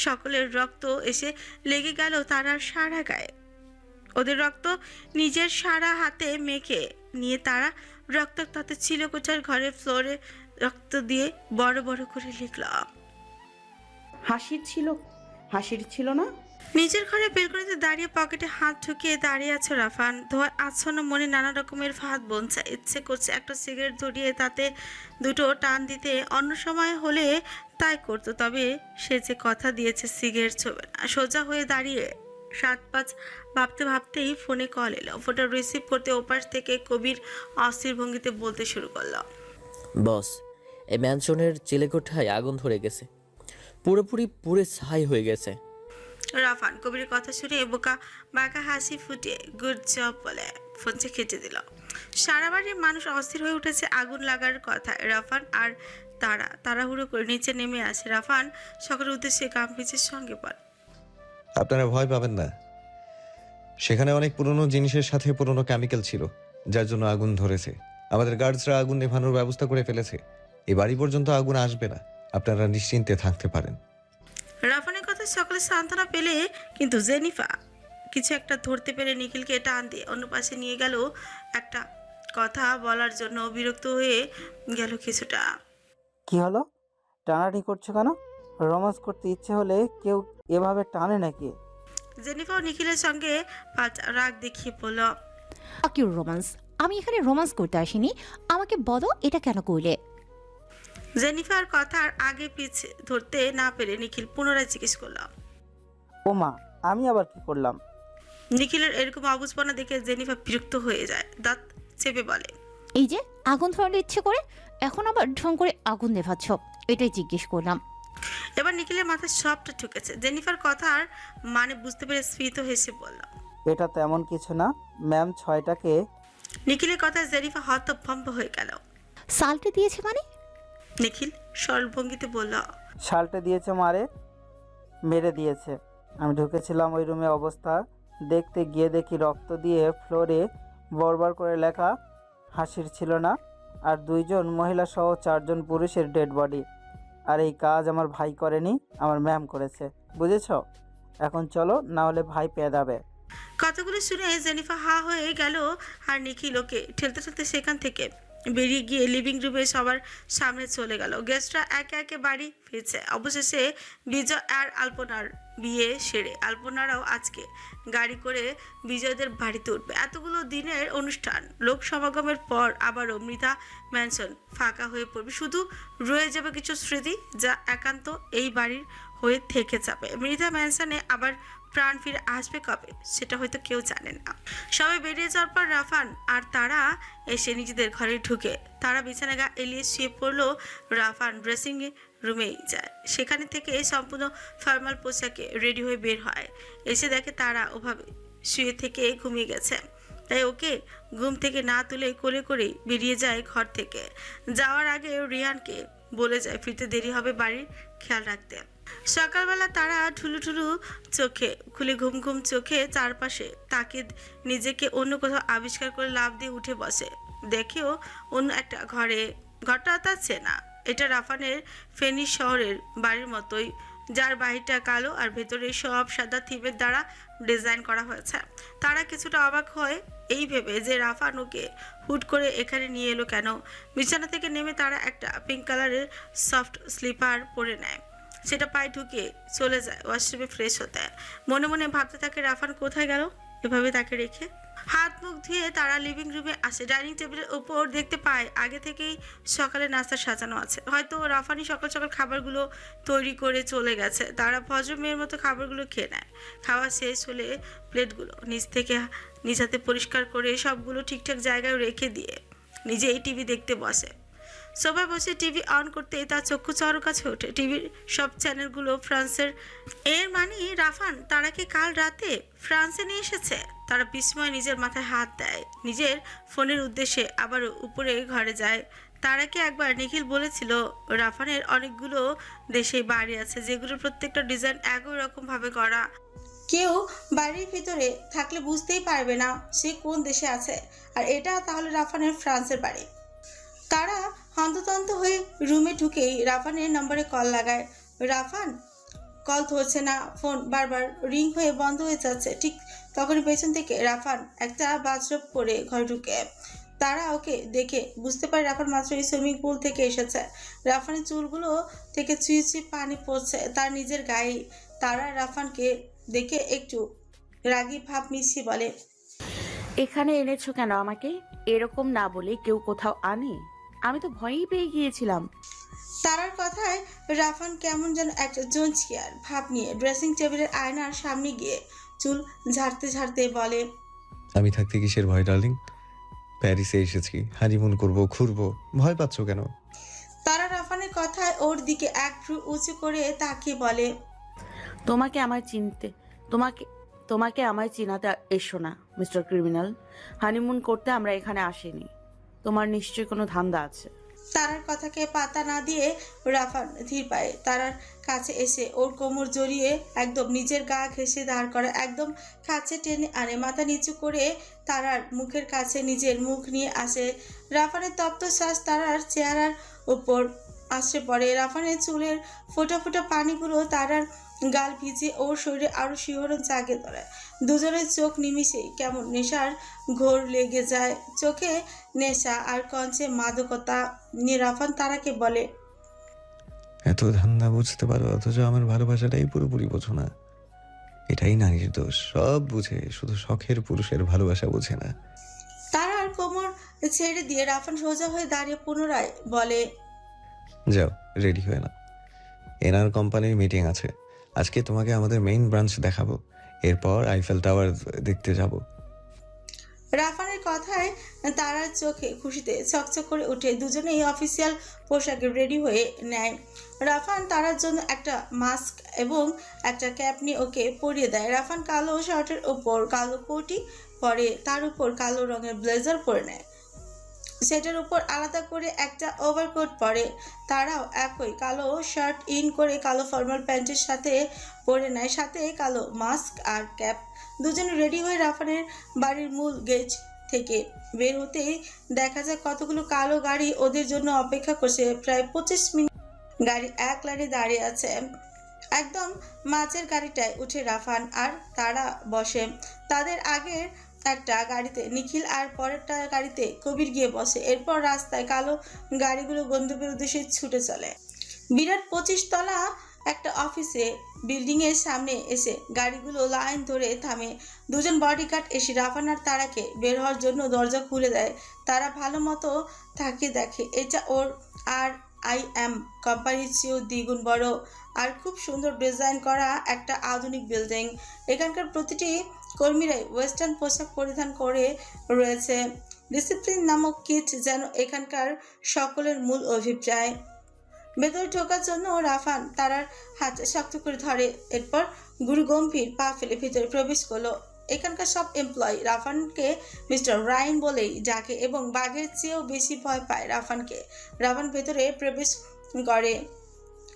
A: সকলের রক্ত এসে লেগে গেল তারার সারা গায়ে। ওদের রক্ত নিজের সারা হাতে মেখে নিয়ে তারা রক্তাক্ত চিলকোঠার ঘরের ফ্লোরে রক্ত দিয়ে বড় বড় করে লিখল,
B: হাসির ছিল না।
A: নিজের ঘরে বেলকনিতে দাঁড়িয়ে পকেটে হাত ঢুকিয়ে দাঁড়িয়ে আছে রাফান। ধোয়া আচ্ছন্ন মনে নানা রকমের ফাঁদ বনছে। ইচ্ছে করছে একটা সিগারেট ধরিয়ে তাতে দুটো টান দিতে। অন্য সময় হলে তাই করতো, তবে সে যে কথা দিয়েছে সিগারেট ছোবে না। সোজা হয়ে দাঁড়িয়ে 7-5 ভাবতেই ফোনে কল এলো। ফোনটা রিসিভ করতে ওপাশ থেকে কবির অস্থির ভঙ্গিতে বলতে শুরু করলো,
J: বস, এই ম্যানশনের চিলেকোঠায় আগুন ধরে গেছে, পুরোপুরি পুড়ে ছাই হয়ে গেছে।
A: রাফান কবির কথা শুনে বোকা বাঁকা হাসি ফুটিয়ে গুড জব বলে ফোনটা কেটে দিল। সারা বাড়ির মানুষ অস্থির হয়ে উঠেছে আগুন লাগার কথায়। রাফান আর তাড়াহুড়ো করে নিচে নেমে আসে। রাফান সকলের উদ্দেশ্যে গাম্ভীর্যের সঙ্গে বলে,
C: আপনারা ভয় পাবেন না, সেখানে অনেক পুরনো জিনিসের সাথে পুরনো কেমিক্যাল ছিল, যার জন্য আগুন ধরেছে। আমাদের গার্ডসরা আগুন নেভানোর ব্যবস্থা করে ফেলেছে। এই বাড়ি পর্যন্ত আগুন আসবে না, আপনারা নিশ্চিন্তে থাকতে পারেন।
A: রাফানের কথা সকলে সান্ত্বনা পেলে, কিন্তু জেনিফা কিছু একটা ধরতে পেরে নিখিলকে টান দিয়ে অন্য পাশে নিয়ে গেল। একটা কথা বলার জন্য বিরক্ত হয়ে গেল কিছুটা।
D: কি হলো, টানাটানি করছো কেন? রোমান্স করতে ইচ্ছে হলে কেউ এভাবে টানে নাকি?
A: জেনিফাও নিখিলের সঙ্গে রাগ দেখিয়ে বলল,
K: কিউ রোমান্স? আমি এখানে রোমান্স করতে আসিনি, আমাকে বলো এটা কেন করলে?
A: জেনিফার কথার আগে পিছে ধরতে না পেরে নিখিল পুনরায় জিজ্ঞেস করল,
D: ও মা, আমি আবার কি করলাম?
A: নিখিলের এরকম অবুঝপনা দেখে জেনিফা বিরক্ত হয়ে যায়, দাঁত চেপে বলে,
K: এই যে আগুন ধরানোর ইচ্ছে করে, এখন আবার ঢং করে আগুন নেভাচ্ছ, এটাই জিজ্ঞেস করলাম।
A: এবার নিখিলের মাথায় সবটা ঠুকেছে। জেনিফার কথার মানে বুঝতে পেরে স্ফীত হেসে বলল,
D: এটা তেমন কিছু না ম্যাম, 6টাকে।
A: নিখিলের কথায় জেনিফা হতভম্ব হয়ে গেল।
K: সালটে দিয়েছে মানে?
A: নিখিল সরল ভঙ্গিতে বলল,
D: শালটে দিয়েছে মেরে দিয়েছে। আমি ঢুকেছিলাম ওই রুমে, অবস্থা দেখতে গিয়ে দেখি রক্ত দিয়ে ফ্লোরে বরবার করে লেখা হাসির ছিল না, আর 2জন মহিলা সহ 4জন পুরুষের ডেড বডি। আর এই কাজ আমার ভাই করেনি, আমার ম্যাম করেছে, বুঝেছ? এখন চলো, না হলে ভাই পেদাবে।
A: কথাগুলো শুনে জেনিফা হা হয়ে গেল। আর নিখিল ওকে ঠেলতে ঠেলতে সেখান থেকে বেরিয়ে গিয়ে লিভিং রুমে সবার সামনে চলে গেল। গেস্টরা একে একে বাড়ি ফিরছে। অবশেষে বিজয় আর আলপনার বিয়ে সেরে আলপনারাও আজকে গাড়ি করে বিজয়দের বাড়িতে উঠবে। এতগুলো দিনের অনুষ্ঠান লোক সমাগমের পর আবারও মৃধা ম্যানশন ফাঁকা হয়ে পড়বে। শুধু রয়ে যাবে কিছু স্মৃতি, যা একান্ত এই বাড়ির হয়ে থেকে যাবে। মৃধা ম্যানশনে আবার প্রাণ ফিরে আসবে কবে, সেটা হয়তো কেউ জানে না। সবাই বেরিয়ে যাওয়ার পর রাফান আর তারা এসে নিজেদের ঘরে ঢুকে তারা বিছানা গা এলিয়ে শুয়ে পড়লো। রাফান ড্রেসিং রুমেই যায়, সেখানে থেকে সম্পূর্ণ ফর্মাল পোশাকে রেডি হয়ে বের হয়। এসে দেখে তারা ওভাবে শুয়ে থেকে ঘুমিয়ে গেছে, তাই ওকে ঘুম থেকে না তুলে কোলে করেই বেরিয়ে যায় ঘর থেকে। যাওয়ার আগে রিয়ানকে বলে যায় ফিরতে দেরি হবে, বাড়ির খেয়াল রাখতে। সকালবেলা তারা ঠুলু চোখে খুলে ঘুম ঘুম চোখে চারপাশে তাকে নিজেকে অন্য কোথাও আবিষ্কার করে লাফ দিয়ে উঠে বসে। দেখেও অন্য একটা ঘরটা তার চেনা। এটা রাফানের ফেনী শহরের বাড়ির মতোই, যার বাহিরটা কালো আর ভেতরে সব সাদা থিমের দ্বারা ডিজাইন করা হয়েছে। তারা কিছুটা অবাক হয় এই ভেবে যে রাফান ওকে হুট করে এখানে নিয়ে এলো কেন। বিছানা থেকে নেমে তারা একটা পিঙ্ক কালারের সফট স্লিপার পরে নেয়, সেটা পায়ে ঢুকে চলে যায় ওয়াশরুমে ফ্রেশ হতে। মনে মনে ভাবতে থাকে রাফান কোথায় গেল এভাবে তাকে রেখে। হাত মুখ ধুয়ে তারা লিভিং রুমে আসে। ডাইনিং টেবিলের উপর দেখতে পায় আগে থেকেই সকালে নাস্তা সাজানো আছে। হয়তো রাফানি সকাল সকাল খাবারগুলো তৈরি করে চলে গেছে। তারা ভদ্র মেয়ের মতো খাবারগুলো খেয়ে নেয়। খাওয়া শেষ হলে প্লেটগুলো নিচ থেকে নিজ হাতে পরিষ্কার করে সবগুলো ঠিকঠাক জায়গায় রেখে দিয়ে নিজেই টিভি দেখতে বসে। সোফায় বসে টিভি অন করতে তার চক্ষু চড় কাছে ওঠে। টিভির সব চ্যানেলগুলো ফ্রান্সের। এর মানে রাফান তারাকে কাল রাতে ফ্রান্সে নিয়ে এসেছে। তারা বিস্ময় নিজের মাথায় হাত দেয়। নিজের ফোনের উদ্দেশ্যে আবার উপরে ঘরে যায়। তারাকে একবার নিখিল বলেছিল রাফানের অনেকগুলো দেশে বাড়ি আছে, যেগুলোর প্রত্যেকটা ডিজাইন একই রকম ভাবে করা। কেউ বাড়ির ভিতরে থাকলে বুঝতেই পারবে না সে কোন দেশে আছে। আর এটা তাহলে রাফানের ফ্রান্সের বাড়ি। তারা হন্ততন্ত হয়ে রুমে ঢুকেই রাফানের নম্বরে কল লাগায়। রাফান কল ধরছে না, ফোন বারবার রিং হয়ে বন্ধ হয়ে যাচ্ছে। ঠিক তখনই পেছন থেকে রাফান একটা বাথরুম করে ঘরে ঢুকে। তারা ওকে দেখে বুঝতে পারে রাফান মাত্র এই সুইমিং পুল থেকে এসেছে। রাফানের চুলগুলো থেকে চুই চুই পানি পড়ছে তার নিজের গায়ে। তারা রাফানকে দেখে একটু রাগী ভাব মিশিয়ে বলে,
B: এখানে এনেছো কেন আমাকে? এরকম না বলে কেউ কোথাও আনে? আমি তো ভয়ই পেয়ে গিয়েছিলাম।
A: তারার কথায় রাফান কেমন যেন একটা জঞ্চিয়ার ভাব নিয়ে ড্রেসিং টেবিলের আয়নার সামনে গিয়ে চুল ঝাড়তে ঝাড়তে বলে,
C: আমি থাকতে কিসের ভয় ডার্লিং? প্যারিসে এসেছি, হানিমুন করব, ঘুরবো, ভয় পাচ্ছ কেন?
A: তারা রাফানের কথায় ওর দিকে এক ভ্রু উঁচু করে তাকিয়ে বলে,
B: তোমাকে আমায় চিনাতে এসো না মিস্টার ক্রিমিনাল। হানিমুন করতে আমরা এখানে আসিনি। তোমার নিশ্চয়ই কোনো ধান্দা আছে।
A: তারার কথাকে পাতা না দিয়ে রাফান ধীর পায়ে তারার কাছে এসে ওর কোমর জড়িয়ে একদম নিজের গা ঘেঁষে দাঁড় করে একদম কাছে টেনে আনে। মাথা নিচু করে তারার মুখের কাছে নিজের মুখ নিয়ে আসে। রাফানের তপ্ত শ্বাস তারার চেহারার উপর আশ্রে পড়ে। রাফানের চুলের ফোটা ফোটা পানিগুলো তারার গাল ভিজে ওর শরীরে আরো শিহরণ জাগে ধরে। দুজনের চোখ নিমিশেই কেমন নেশার ঘোর লেগে যায়। চোখে নেশা আর কঞ্চে মাদকতা নিয়ে রাফান তারাকে বলে,
C: এত ধান্দা বুঝতে পারো অথচ আমার ভালোবাসাটাই পুরোপুরি বোঝো না। এটাই নারীর দোষ, সব বুঝে শুধু শখের পুরুষের ভালোবাসা বোঝে না।
A: তারার কোমর ছেড়ে দিয়ে রাফান সোজা হয়ে দাঁড়িয়ে পুনরায় বলে,
C: যাও রেডি হয়ে না, এনআর কোম্পানির মিটিং আছে আজকে। তোমাকে আমাদের মেইন ব্রাঞ্চ দেখাবো, এরপর আইফেল টাওয়ার দেখতে যাব।
A: রাফানের কথায় তারার চোখে খুশিতে চকচক করে উঠে দুজনেই অফিসিয়াল পোশাকে রেডি হয়ে নেয়। রাফান তারার জন্য একটা মাস্ক এবং একটা ক্যাপ নিয়ে ওকে পরিয়ে দেয়। রাফান কালো শার্টের ওপর কালো কোটি পরে, তার উপর কালো রঙের ব্লেজার পরে নেয়। সেটার উপর আলাদা করে একটা ওভারকোট পরে। তারাও একই কালো শার্ট ইন করে কালো ফর্মাল প্যান্টের সাথে পরে নেয়, সাথে কালো মাস্ক আর ক্যাপ। দুজনে রেডি হয়ে রাফানের বাড়ির মূল গেট থেকে বের হতেই দেখা যায় কতগুলো কালো গাড়ি ওদের জন্য অপেক্ষা করছে। প্রায় 25 মিনিট গাড়ি এক লাইনে দাঁড়িয়ে আছে। একদম মাঝের গাড়িটায় উঠে রাফান আর তারা বসে। তাদের আগের একটা গাড়িতে নিখিল আর পরেরটা গাড়িতে কবির গিয়ে বসে। এরপর রাস্তায় কালো গাড়িগুলো গন্তব্যের উদ্দেশ্যে ছুটে চলে। বিরাট 25 তলা একটা অফিসে বিল্ডিং এর সামনে এসে গাড়িগুলো লাইন ধরে থামে। দুজন বডিগার্ড এসে রাফান আর তারাকে বের হওয়ার জন্য দরজা খুলে দেয়। তারা ভালো মতো তাকিয়ে দেখে এটা ওর RIM কোম্পানির চেয়েও দ্বিগুণ বড় আর খুব সুন্দর ডিজাইন করা একটা আধুনিক বিল্ডিং। এখানকার প্রতিটি কর্মীরাই ওয়েস্টার্ন পোশাক পরিধান করে রয়েছে। ডিসিপ্লিন নামক কিট যেন এখানকার সকলের মূল অভিপ্রায়। ভেতরে ঢোকার জন্য রাফান তারার হাত শক্ত করে ধরে, এরপর গুরু গম্ভীর পা ফেলে ভিতরে প্রবেশ করলো। এখানকার সব এমপ্লয়ি রাফানকে মিস্টার রাইন বলেই ডাকে এবং বাঘের চেয়েও বেশি ভয় পায় রাফানকে। রাফান ভেতরে প্রবেশ করে।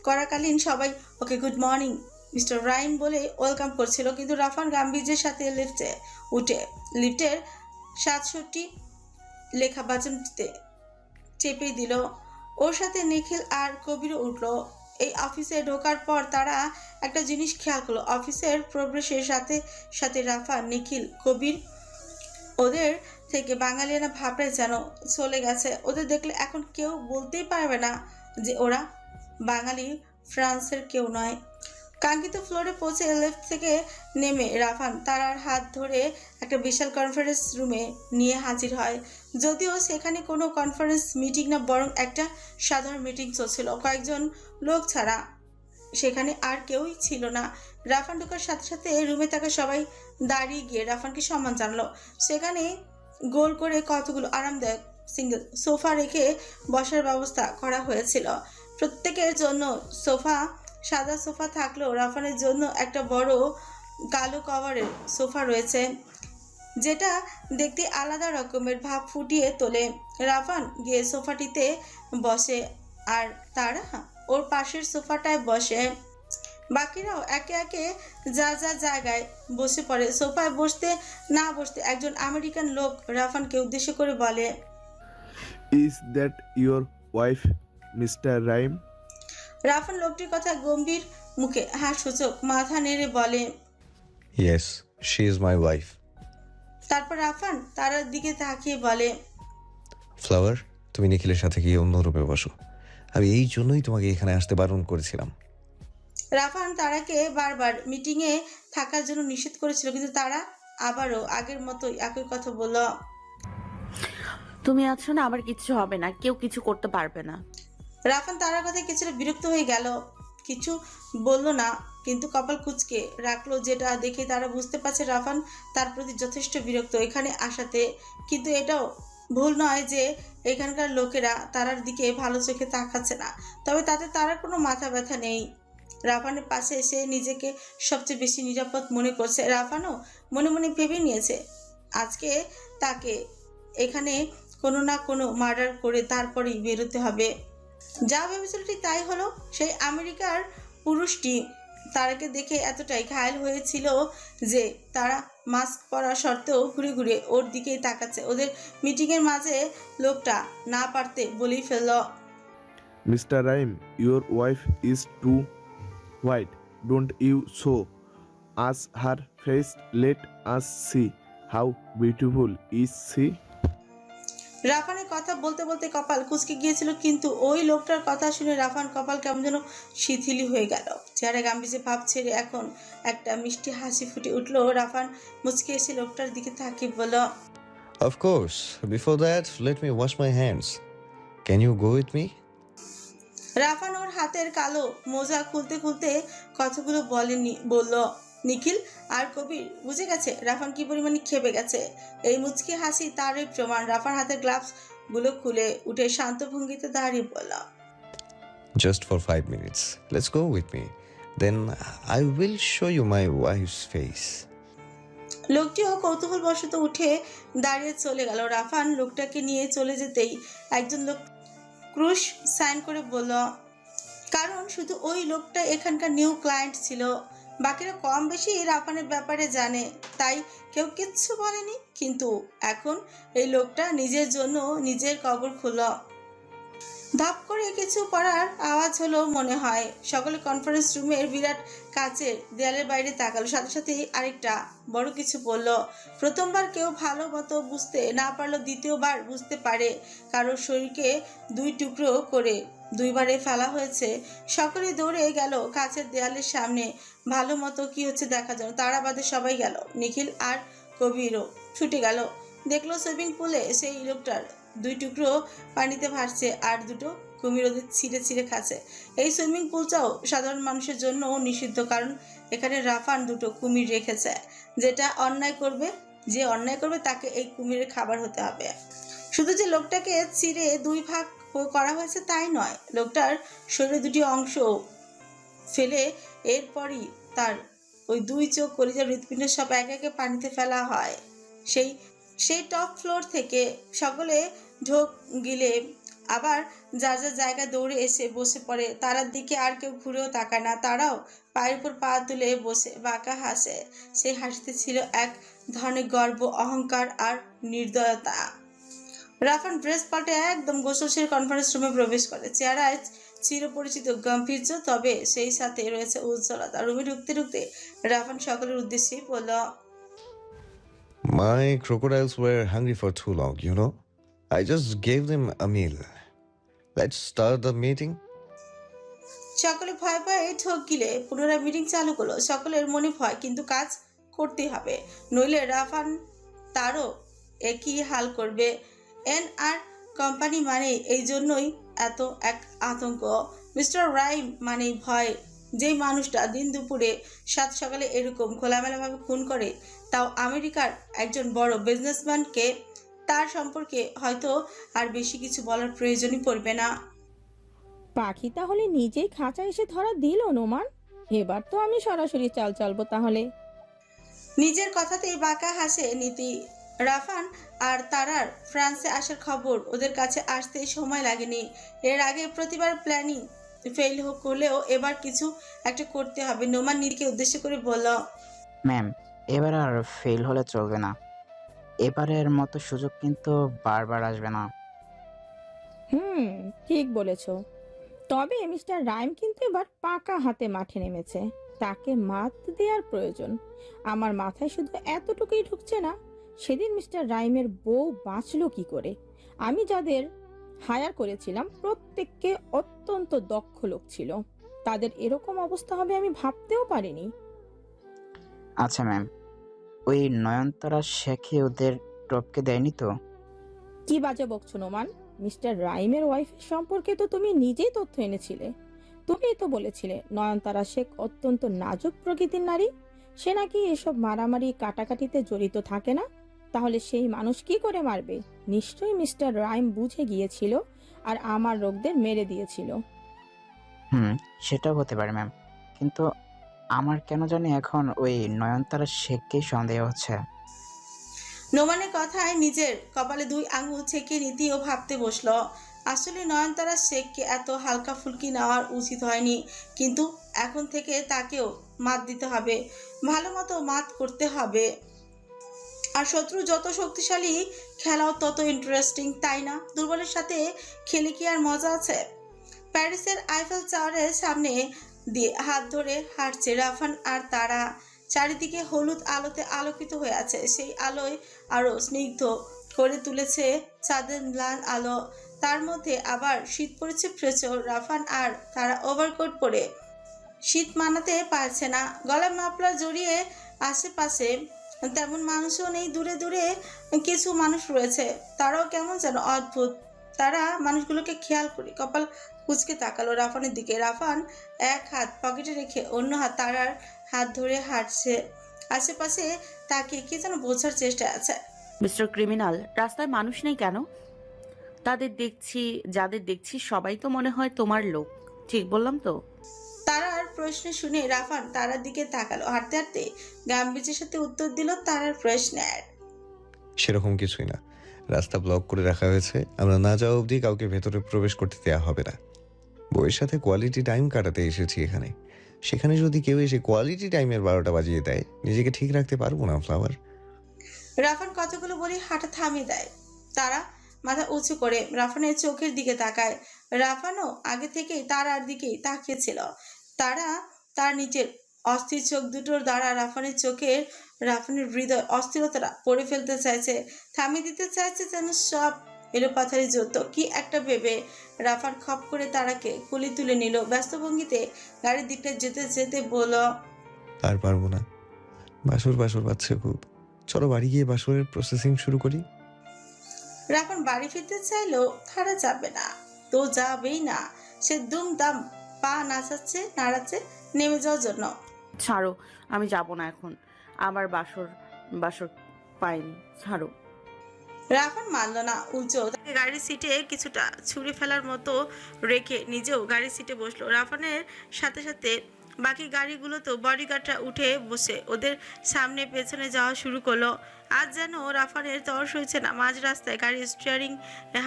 A: করাকালীন সবাই ওকে গুড মর্নিং মিস্টার রাইম বলে ওয়েলকাম করছিল, কিন্তু রাফান গাম্ভীর্যের সাথে লিফটে উঠে লিফটের 67 লেখা বাটনটিতে চেপে দিল। ওর সাথে নিখিল আর কবিরও উঠল। এই অফিসে ঢোকার পর তারা একটা জিনিস খেয়াল করলো, অফিসের প্রবেশের সাথে সাথে রাফান, নিখিল, কবির ওদের থেকে বাঙালিয়ানা ভাবটা যেন চলে গেছে। ওদের দেখলে এখন কেউ বলতেই পারবে না যে ওরা বাঙালি, ফ্রান্সের কেউ নয়। কাঙ্ক্ষিত ফ্লোরে পৌঁছে লিফট থেকে নেমে রাফান তারার হাত ধরে একটা বিশাল কনফারেন্স রুমে নিয়ে হাজির হয়। যদিও সেখানে কোনো কনফারেন্স মিটিং না, বরং একটা সাধারণ মিটিং চলছিল, কয়েকজন লোক ছাড়া সেখানে আর কেউই ছিল না। রাফান ঢোকার সাথে সাথে রুমে থাকা সবাই দাঁড়িয়ে গিয়ে রাফানকে সম্মান জানালো। সেখানে গোল করে কতগুলো আরামদায়ক সিঙ্গেল সোফা রেখে বসার ব্যবস্থা করা হয়েছিল। প্রত্যেকের জন্য সোফা, সাদা সোফা থাকলেও রাফানের জন্য একটা বড় কালো কভারের সোফা রয়েছে, যেটা দেখতে আলাদা রকমের ভাব ফুটিয়ে তোলে। রাফান গিয়ে সোফাটিতে বসে আর তারা ওর পাশের সোফাটায় বসে। বাকিরাও একে একে যা যা জায়গায় বসে পড়ে। সোফায় বসতে না বসতে একজন আমেরিকান লোক রাফানকে উদ্দেশ্য করে বলে,
I: is that your wife mister Raim?
A: Rafan লোকটির কথা গম্ভীর মুখে হাসসূচক মাথা নেড়ে বলে,
C: yes, she is my wife.
A: তারপর রাফান তারার দিকে তাকিয়ে বলে,
C: ফ্লাওয়ার, তুমি নিখিলের সাথে গিয়ে অন্য রূপে বসো। আমি এই জন্যই তোমাকে এখানে আসতে বারণ করেছিলাম।
A: রাফান তারাকে বারবার মিটিংয়ে থাকার জন্য নিষেধ করেছিল, কিন্তু তারা আবারও আগের মতোই একই কথা বলল।
B: তুমি আছো না, আমার কিচ্ছু হবে না, কেউ কিছু করতে পারবে না।
A: রাফান তারার কথায় কিছুটা বিরক্ত হয়ে গেল, কিছু বলল না, কিন্তু কপাল কুঁচকে রাখলো, যেটা দেখে তারা বুঝতে পারছে রাফান তার প্রতি যথেষ্ট বিরক্ত এখানে আসাতে। কিন্তু এটাও ভুল নয় যে এখানকার লোকেরা তারার দিকে ভালো চোখে তাকাচ্ছে না, তবে তাতে তারার কোনো মাথা ব্যথা নেই। রাফানের পাশে এসে নিজেকে সবচেয়ে বেশি নিরাপদ মনে করছে। রাফানও মনে মনে ভেবে নিয়েছে আজকে তাকে এখানে কোনো না কোনো মার্ডার করে তারপরেই বেরোতে হবে। যা ভেবেছিল ঠিক তাই হলো। সেই আমেরিকার পুরুষটি তারাকে দেখে এতটাই ঘায়েল হয়েছিল যে তারা মাস্ক পরা সত্ত্বেও ঘুরে ঘুরে ওর দিকেই তাকাচ্ছে। ওদের মিটিংয়ের মাঝে লোকটা না পারতে বলেই ফেলল,
I: mister Rhyme, your wife is too white, don't you show us her face, let us see how beautiful is she.
A: রাফানের কথা বলতে বলতে কপাল কুঁচকে গিয়েছিল, কিন্তু ওই লোকটার কথা শুনে রাফান কপাল কেমন যেন শিথিলই হয়ে গেল। চেহারা গাম্ভীর্যে ভাব ছেড়ে এখন একটা মিষ্টি হাসি ফুটে উঠল। রাফান মুচকে এসে লোকটার দিকে তাকিয়ে বলল,
C: Of course. Before that, let me wash my hands. Can you go with me?
A: Rafan ওর হাতের কালো মোজা খুলতে খুলতে কথাগুলো বলল। নিখিল আর কবির বুঝে গেছে রাফান কি পরিমাণে খেপে গেছে। এই মুচকি হাসি তারই প্রমাণ। রাফান হাতের গ্লাভস গুলো খুলে উঠে শান্ত ভঙ্গিতে দাঁড়িয়ে বলল,
C: Just for 5 minutes. Let's go with me. Then I will show you my wife's face.
A: লোকটিও কৌতূহলবশত উঠে দাঁড়িয়ে চলে গেল। রাফান লোকটাকে নিয়ে চলে যেতেই একজন লোক ক্রুশ সাইন করে বলল, কারণ শুধু ওই লোকটা এখানকার নিউ ক্লায়েন্ট ছিল। বাকিরা কম বেশি রাফানের ব্যাপারে জানে, তাই কেউ কিচ্ছু বলেনি। কিন্তু এখন এই লোকটা নিজের জন্য নিজের কবর খুলল। ধপ করে কিছু পড়ার আওয়াজ হলো মনে হয়। সকলে কনফারেন্স রুমের বিরাট কাচের দেয়ালের বাইরে তাকালো। সাথে সাথে আরেকটা বড় কিছু বলল। প্রথমবার কেউ ভালো মতো বুঝতে না পারলো দ্বিতীয়বার বুঝতে পারে। কারোর শরীরকে 2 টুকরো করে 2 বারে ফেলা হয়েছে। সকলে দৌড়ে গেল কাচের দেয়ালের সামনে ভালো মতো কি হচ্ছে দেখার জন্য। তারা বাদে সবাই গেল। নিখিল আর কবিরও ছুটে গেল। দেখলো সুইমিং পুলে সেই লোকটার 2 টুকরো পানিতে ভাসছে আর 2টো কুমির ওদের ছিঁড়ে ছিঁড়ে খাচ্ছে। এই সুইমিং পুলটাও সাধারণ মানুষের জন্য নিষিদ্ধ, কারণ এখানে রাফান 2টো কুমির রেখেছে। যে অন্যায় করবে তাকে এই কুমিরের খাবার হতে হবে। শুধু যে লোকটাকে ছিঁড়ে 2 ভাগ করা হয়েছে তাই নয়, লোকটার শরীরে 2টি অংশ ফেলে এরপরই তার ওই 2 চোখ, কলিজা, হৃৎপিণ্ড সব একে একে পানিতে ফেলা হয়। সেই টপ ফ্লোর থেকে সকলে ঢোক গিলে আবার যার যার জায়গায় দৌড়ে এসে বসে পড়ে। তারার দিকে আর কেউ ঘুরেও তাকায় না। তারাও পায়ের উপর পা তুলে বসে বাঁকা হাসে। সেই হাসিতে ছিল এক ধরনের গর্ব, অহংকার আর নির্দয়তা। রাফান ড্রেস পাল্টে একদম গোসল সেরে কনফারেন্স রুমে প্রবেশ করে। চেহারায় চিরপরিচিত গাম্ভীর্য, তবে সেই সাথে রয়েছে উজ্জ্বলতা। রুমে ঢুকতে ঢুকতে রাফান সকলের উদ্দেশ্যেই বলল,
C: My crocodiles were hungry for too long, you know. I just gave them a meal. Let's start the meeting.
A: সকলে ভয় ভয়ে ঠক গিলে পুনরায় মিটিং চালু করলো। সকলের মনে ভয়, কিন্তু কাজ করতে হবে, নইলে রাফান তারও একই হাল করবে। আর কোম্পানি মানে এই জন্যই এত এক আতঙ্ক। মিস্টার রাইম মানেই ভয়। যেই মানুষটা দিন দুপুরে সাত সকালে এরকম খোলামেলাভাবে খুন করে, তাও আমেরিকার একজন বড় বিজনেসম্যানকে, তার সম্পর্কে হয়তো আর বেশি কিছু বলার প্রয়োজনই পড়বে না।
L: পাখি তাহলে নিজেই খাঁচা এসে ধরা দিল নোমান। এবার তো আমি সরাসরি চাল চালবো তাহলে।
A: নিজের কথাতেই বাঁকা হাসে নীতি। রাফান আর তারার ফ্রান্সে আসার খবর ওদের কাছে আসতে সময় লাগেনি। এর আগে প্রতিবার প্ল্যানিং ফেল করলেও এবার কিছু একটা করতে হবে। নোমান নীতিকে উদ্দেশ্য করে বলল,
M: ম্যাম, এবার আর ফেল হলে চলবে না। এবারের মতো সুযোগ কিন্তু বারবার আসবে না।
L: ঠিক বলেছো। তবে মিস্টার রাইম কিন্তু এবার পাকা হাতে মাঠে নেমেছে। তাকে মাত দেওয়ার প্রয়োজন। আমার মাথায় শুধু এতটুকুই ঢুকছে না, সেদিন মিস্টার রাইমের বউ বাঁচলো কি করে? আমি যাদের হায়ার করেছিলাম প্রত্যেককে অত্যন্ত দক্ষ লোক ছিল। তাদের এরকম অবস্থা হবে আমি ভাবতেও পারিনি।
M: আচ্ছা ম্যাম, ওই নয়নতারা শেখে ওদের টপকে দেয়নি তো?
L: কি বাজে বকছো নোমান? মিস্টার রাইমের ওয়াইফের সম্পর্কে তো তুমি নিজেই তথ্য এনেছিলে। তুমিই তো বলেছিলে নয়নতারা শেখ অত্যন্ত নাজুক প্রকৃতির নারী। সে নাকি এসব মারামারি কাটাকাটিতে জড়িত থাকে না। তাহলে সেই মানুষ কি করে মারবে? নিশ্চয়ই মিস্টার রাইম বুঝে গিয়েছিল আর আমার লোকদের মেরে দিয়েছিল।
M: সেটাও হতে পারে ম্যাম, কিন্তু আমার কেন জানি এখন ওই নয়নতারা শেখকেই সন্দেহ হচ্ছে।
A: নোমানের কথায় নিজের কপালে দুই আঙুল ছেঁকে নীতিও ভাবতে বসলো। আসলে নয়নতারা শেখকে এত হালকা ফুলকি নেওয়ার উচিত হয়নি, কিন্তু এখন থেকে তাকেও মাত দিতে হবে, ভালো মতো মাত করতে হবে। আর শত্রু যত শক্তিশালী, খেলাও তত ইন্টারেস্টিং, তাই না? দুর্বলের সাথে খেলে কি আর মজা আছে? প্যারিসের আইফেল টাওয়ারের সামনে দিয়ে হাত ধরে হাঁটছে রাফান আর তারা। চারিদিকে হলুদ আলোতে আলোকিত হয়ে আছে। সেই আলোয় আরো স্নিগ্ধ করে তুলেছে চাঁদের লাল আলো। তার মধ্যে আবার শীত পড়েছে প্রচুর। রাফান আর তারা ওভারকোট পরে শীত মানাতে পারছে না। গলা মাফলার জড়িয়ে আশেপাশে তেমন মানুষও নেই। দূরে দূরে কিছু মানুষ রয়েছে, তারাও কেমন যেন অদ্ভুত। তারা মানুষগুলোকে খেয়াল করে কপাল কুঁচকে তাকালো রাফানের দিকে। রাফান এক হাত পকেটে রেখে অন্য হাত তারার হাত ধরে হাঁটছে। আশেপাশে তাকে কি যেন বোঝার চেষ্টা আছে।
B: মিস্টার ক্রিমিনাল, রাস্তায় মানুষ নেই কেন? যাদের দেখছি সবাই তো মনে হয় তোমার লোক। ঠিক বললাম তো?
A: তারার প্রশ্ন শুনে রাফান তারার দিকে তাকালো। হাঁটতে হাঁটতে গাম্ভীর্যের সাথে উত্তর দিল তারার প্রশ্নের।
C: সেরকম কিছুই না, রাস্তা ব্লক করে রাখা হয়েছে। আমরা না যাওয়া অবধি কাউকে ভেতরে প্রবেশ করতে দেওয়া হবে না। বইয়ের সাথে কোয়ালিটি টাইম কাটাতে এসেছি এখানে। সেখানে যদি কেউ এসে কোয়ালিটি টাইমের 12টা বাজিয়ে দেয়, নিজেকে ঠিক রাখতে পারবো না ফ্লাওয়ার।
A: রাফান কথাগুলো বলে হাঁটা থামিয়ে দেয়। তারা মাথা উঁচু করে রাফানের চোখের দিকে তাকায়। রাফানও আগে থেকেই তারার দিকেই তাকিয়েছিল। তারা তার নিজের অস্থির চোখ দুটোর দ্বারা রাফানের হৃদয় অস্থিরতাটা পড়ে ফেলতে চাইছে, থামিয়ে দিতে চাইছে যেন সব এলোপাথারি যত কি একটা ভেবে। রাফান খপ করে তারাকে কুলি তুলে নিল। ব্যস্ত ভঙ্গিতে গাড়ির দিকটা যেতে যেতে বলল,
C: আর পারবো না, বাসর পাচ্ছে খুব। চলো বাড়ি গিয়ে বাসরের প্রসেসিং শুরু করি।
A: রাফান বাড়ি ফিরতে চাইলেও তারা যাবে না, তো যাবেই না। সে দুমদাম পা নাড়াচ্ছে নেমে যাওয়ার জন্য।
B: ছাড়ো, আমি যাব না এখন। আমার বাসর পাইনি, ছাড়ো।
A: রাফান মানল না, উল্টো তাকে গাড়ির সিটে কিছুটা ছুঁড়ে ফেলার মতো রেখে নিজেও গাড়ির সিটে বসলো। রাফানের সাথে সাথে বাকি গাড়িগুলো তো বডিগার্ডরা উঠে বসে ওদের সামনে পেছনে যাওয়া শুরু করলো। আজ যেন রাফানের তর্স হয়েছে না, মাঝ রাস্তায় গাড়ি স্টিয়ারিং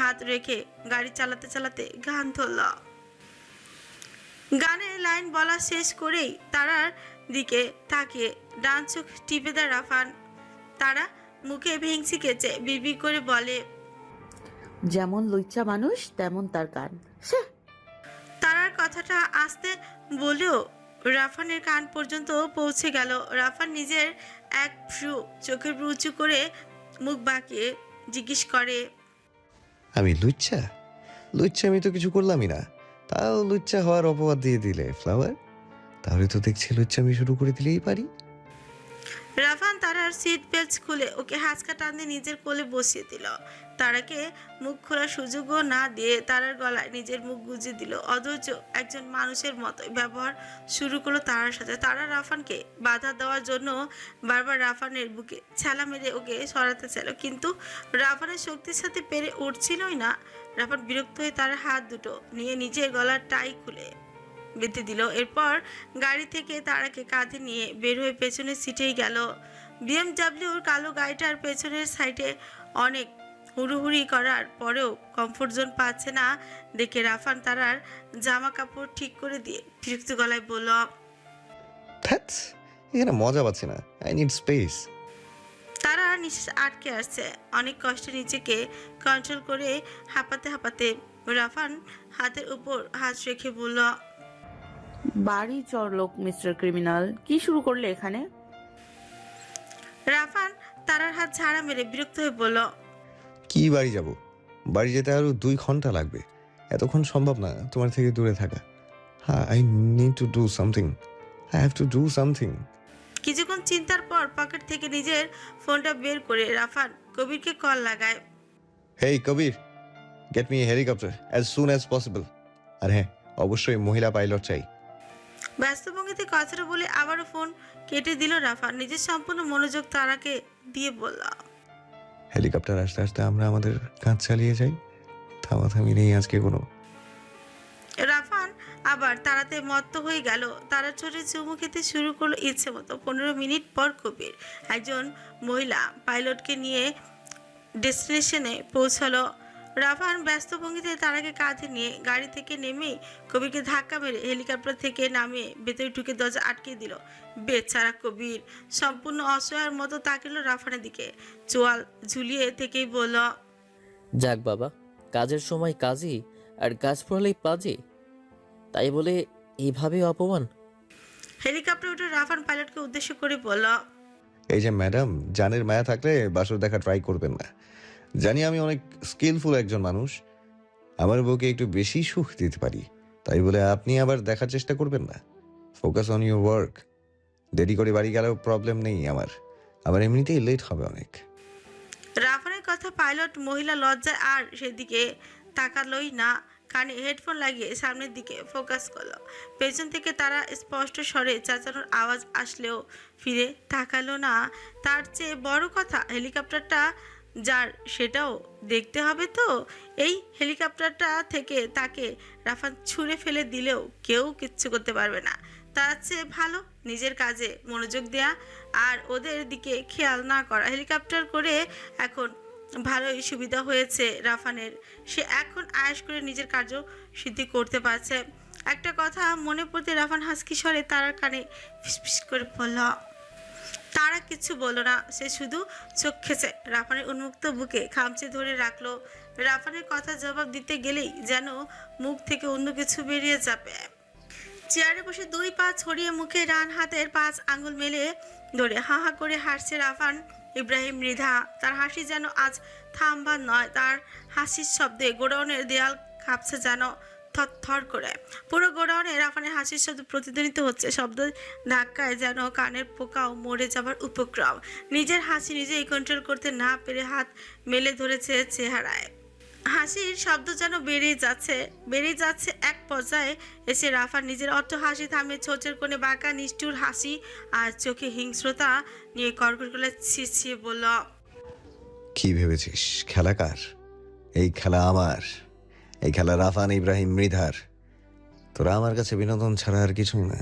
A: হাত রেখে গাড়ি চালাতে চালাতে গান ধরল। গানের লাইন বলা শেষ করেই তারার দিকে তাকিয়ে ডান চোখ টিপে দেয় রাফান। তারা মুখে ভেংচি কেচে বিড়বিড় করে বলে,
B: যেমন লুচ্চা মানুষ তেমন তার গান।
A: তারার কথাটা আস্তে বলেও রাফানের কান পর্যন্ত পৌঁছে গেল। রাফান নিজের এক ভ্রু চোখের ভ্রু উঁচু করে মুখ বাঁকিয়ে জিজ্ঞেস করে,
C: আমি লুচ্চা? লুচ্চা আমি তো কিছু করলামই না, তাও লুচ্চা হওয়ার অপবাদ দিয়ে দিলে ফ্লাওয়ার। তাহলে তো দেখছি লুচ্চা আমি শুরু করে দিলেই পারি।
A: রাফান তারার সিট বেল্ট খুলে ওকে হাঁচকা টান দিয়ে নিজের কোলে বসিয়ে দিল। তারাকে মুখ খোলার সুযোগও না দিয়ে তারার গলায় নিজের মুখ গুজে দিল। অধৈর্য একজন মানুষের মতোই ব্যবহার শুরু করলো তারার সাথে। তারা রাফানকে বাধা দেওয়ার জন্য বারবার রাফানের বুকে ছ্যালা মেরে ওকে সরাতে চাইল, কিন্তু রাফানের শক্তির সাথে পেরে উঠছিলই না। রাফান বিরক্ত হয়ে তার হাত দুটো নিয়ে নিজের গলার টাই খুলে বেঁধে দিল। এরপর গাড়ি থেকে তারাকে কাঁধে নিয়ে বের হয়ে পেছনের সিটেই গেল। বিএমডাব্লিউর কালো গাড়িটার পেছনের সাইডে অনেক হুড়ুহুড়ি করার পরেও কমফোর্ট জোন পাচ্ছে না দেখে রাফান তারার জামা কাপড় ঠিক করে দিয়ে বিরক্ত গলায় বলল,
C: ধ্যাৎ, এখানে মজা পাচ্ছি না, আই নিড স্পেস।
A: তারা নিঃশ্বাস আটকে আসছে। অনেক কষ্টে নিজেকে কন্ট্রোল করে হাঁপাতে হাঁপাতে রাফান হাতের উপর হাত রেখে বলল,
B: বাড়ি চর লোক মিস্টার ক্রিমিনাল, কি শুরু করলে এখানে?
A: রাফান তারার হাত ঝাড়া মেরে বিরক্ত হয়ে বলল,
C: কি বাড়ি যাব? বাড়ি যেতে আরো 2 ঘন্টা লাগবে, এতক্ষণ সম্ভব না তোমার থেকে দূরে থাকা। হ্যাঁ, I need to do something, I have to do something.
A: কিছুক্ষণ চিন্তার পর পকেট থেকে নিজের ফোনটা বের করে রাফান কবিরকে কল লাগায়।
C: Hey Kabir, get me a helicopter as soon as possible. আর হ্যাঁ, অবশ্যই মহিলা পাইলট চাই।
A: ব্যস্ত ভঙ্গিতে কথাটা বলে আবারও ফোন কেটে দিল রাফান। নিজের সম্পূর্ণ মনোযোগ তারাকে দিয়ে বলল,
C: হেলিকপ্টার আসতে আসতে আমরা আমাদের কাজ চালিয়ে যাই, থামাথামি নেই আজকে কোনো।
A: রাফান আবার তারাতে মত্ত হয়ে গেল। তারা ছোটে চুমু খেতে শুরু করলো ইচ্ছে মতো। 15 মিনিট পর কবির একজন মহিলা পাইলটকে নিয়ে ডেস্টিনেশনে পৌঁছালো। রাফান ব্যস্ত ভঙ্গিতে তারাকে কাঁধে নিয়ে গাড়ি থেকে নেমেই কবিরকে ধাক্কা মেরে হেলিকপ্টার থেকে নামিয়ে ভেতরে ঢুকে দরজা আটকে দিল। বেচারা কবির সম্পূর্ণ অসহায়ের মতো তাকিল রাফানের দিকে, চোয়াল ঝুলিয়ে থেকেই বলল,
J: যাক বাবা, কাজের সময় কাজই আর কাজ পড়লেই পাজি, তাই বলে এইভাবে অপমান।
A: হেলিকপ্টার উঠে রাফান পাইলটকে উদ্দেশ্য করে বলল,
C: এই যে ম্যাডাম, জানের মায়া থাকলে বাসর দেখা ট্রাই করবেন না। জানি আমি অনেক স্কিলফুল একজন মানুষ, আমার বউকে একটু বেশি সুখ দিতে পারি, তাই বলে আপনি আবার দেখার চেষ্টা করবেন না। Focus on your work. দেরি করে বাড়ি গেলেও প্রবলেম নেই আমার এমনিতেই লেট হবে অনেক।
A: রাফানের কথা পাইলট মহিলা লজ্জায় আর সেদিকে তাকালোই না। কানে হেডফোন লাগিয়ে সামনের দিকে ফোকাস করলো। পেছন থেকে তারা স্পষ্ট স্বরে চেঁচানোর আওয়াজ আসলেও ফিরে তাকালো না। তার চেয়ে বড় কথা, হেলিকপ্টারটা যার সেটাও দেখতে হবে তো। এই হেলিকপ্টারটা থেকে তাকে রাফান ছুঁড়ে ফেলে দিলেও কেউ কিচ্ছু করতে পারবে না। তার চেয়ে ভালো নিজের কাজে মনোযোগ দেয়া আর ওদের দিকে খেয়াল না করা। হেলিকপ্টার করে এখন ভালোই সুবিধা হয়েছে রাফানের। সে এখন আয়েশ করে নিজের কার্য সিদ্ধি করতে পারছে। একটা কথা মনে পড়তে রাফান হাসকি স্বরে তারার কানে ফিসফিস করে বলল। তারা কিছু বলল না, সে শুধু চোখ খেছে রাফানের উন্মুক্ত বুকে খামচে ধরে রাখলো। রাফানের কথা জবাব দিতে গেলেই যেন মুখ থেকে অন্য কিছু বেরিয়ে যাবে। চেয়ারে বসে 2 পা ছড়িয়ে মুখে ডান হাতের 5 আঙ্গুল মেলে ধরে হা হা করে হাসছে রাফান ইব্রাহিম মৃধা। তার হাসি যেন আজ থামবার নয়। তার হাসির শব্দে গোডাউনের দেয়াল কাঁপছে যেন থরথর করে। পুরো গোডাউনে রাফানের হাসির শব্দ প্রতিধ্বনিত হচ্ছে। শব্দ ধাক্কায় যেন কানের পোকাও মরে যাবার উপক্রম। নিজের হাসি নিজেই কন্ট্রোল করতে না পেরে হাত মেলে ধরেছে চেহারায়। হাসির শব্দ যেন বেড়েই যাচ্ছে। এক পর্যায়ে এসে রাফান নিজের অট্ট হাসি থামে। ছোটের কোণে বাঁকা নিষ্ঠুর হাসি আর চোখে হিংস্রতা নিয়ে কর্কট গলায় ছিছিয়ে বলল,
C: কি ভেবেছিস খেলা কার? এই খেলা আমার, এই খেলা রাফান ইব্রাহিম মৃধার। তোরা আমার কাছে বিনোদন ছাড়া আর কিছু না।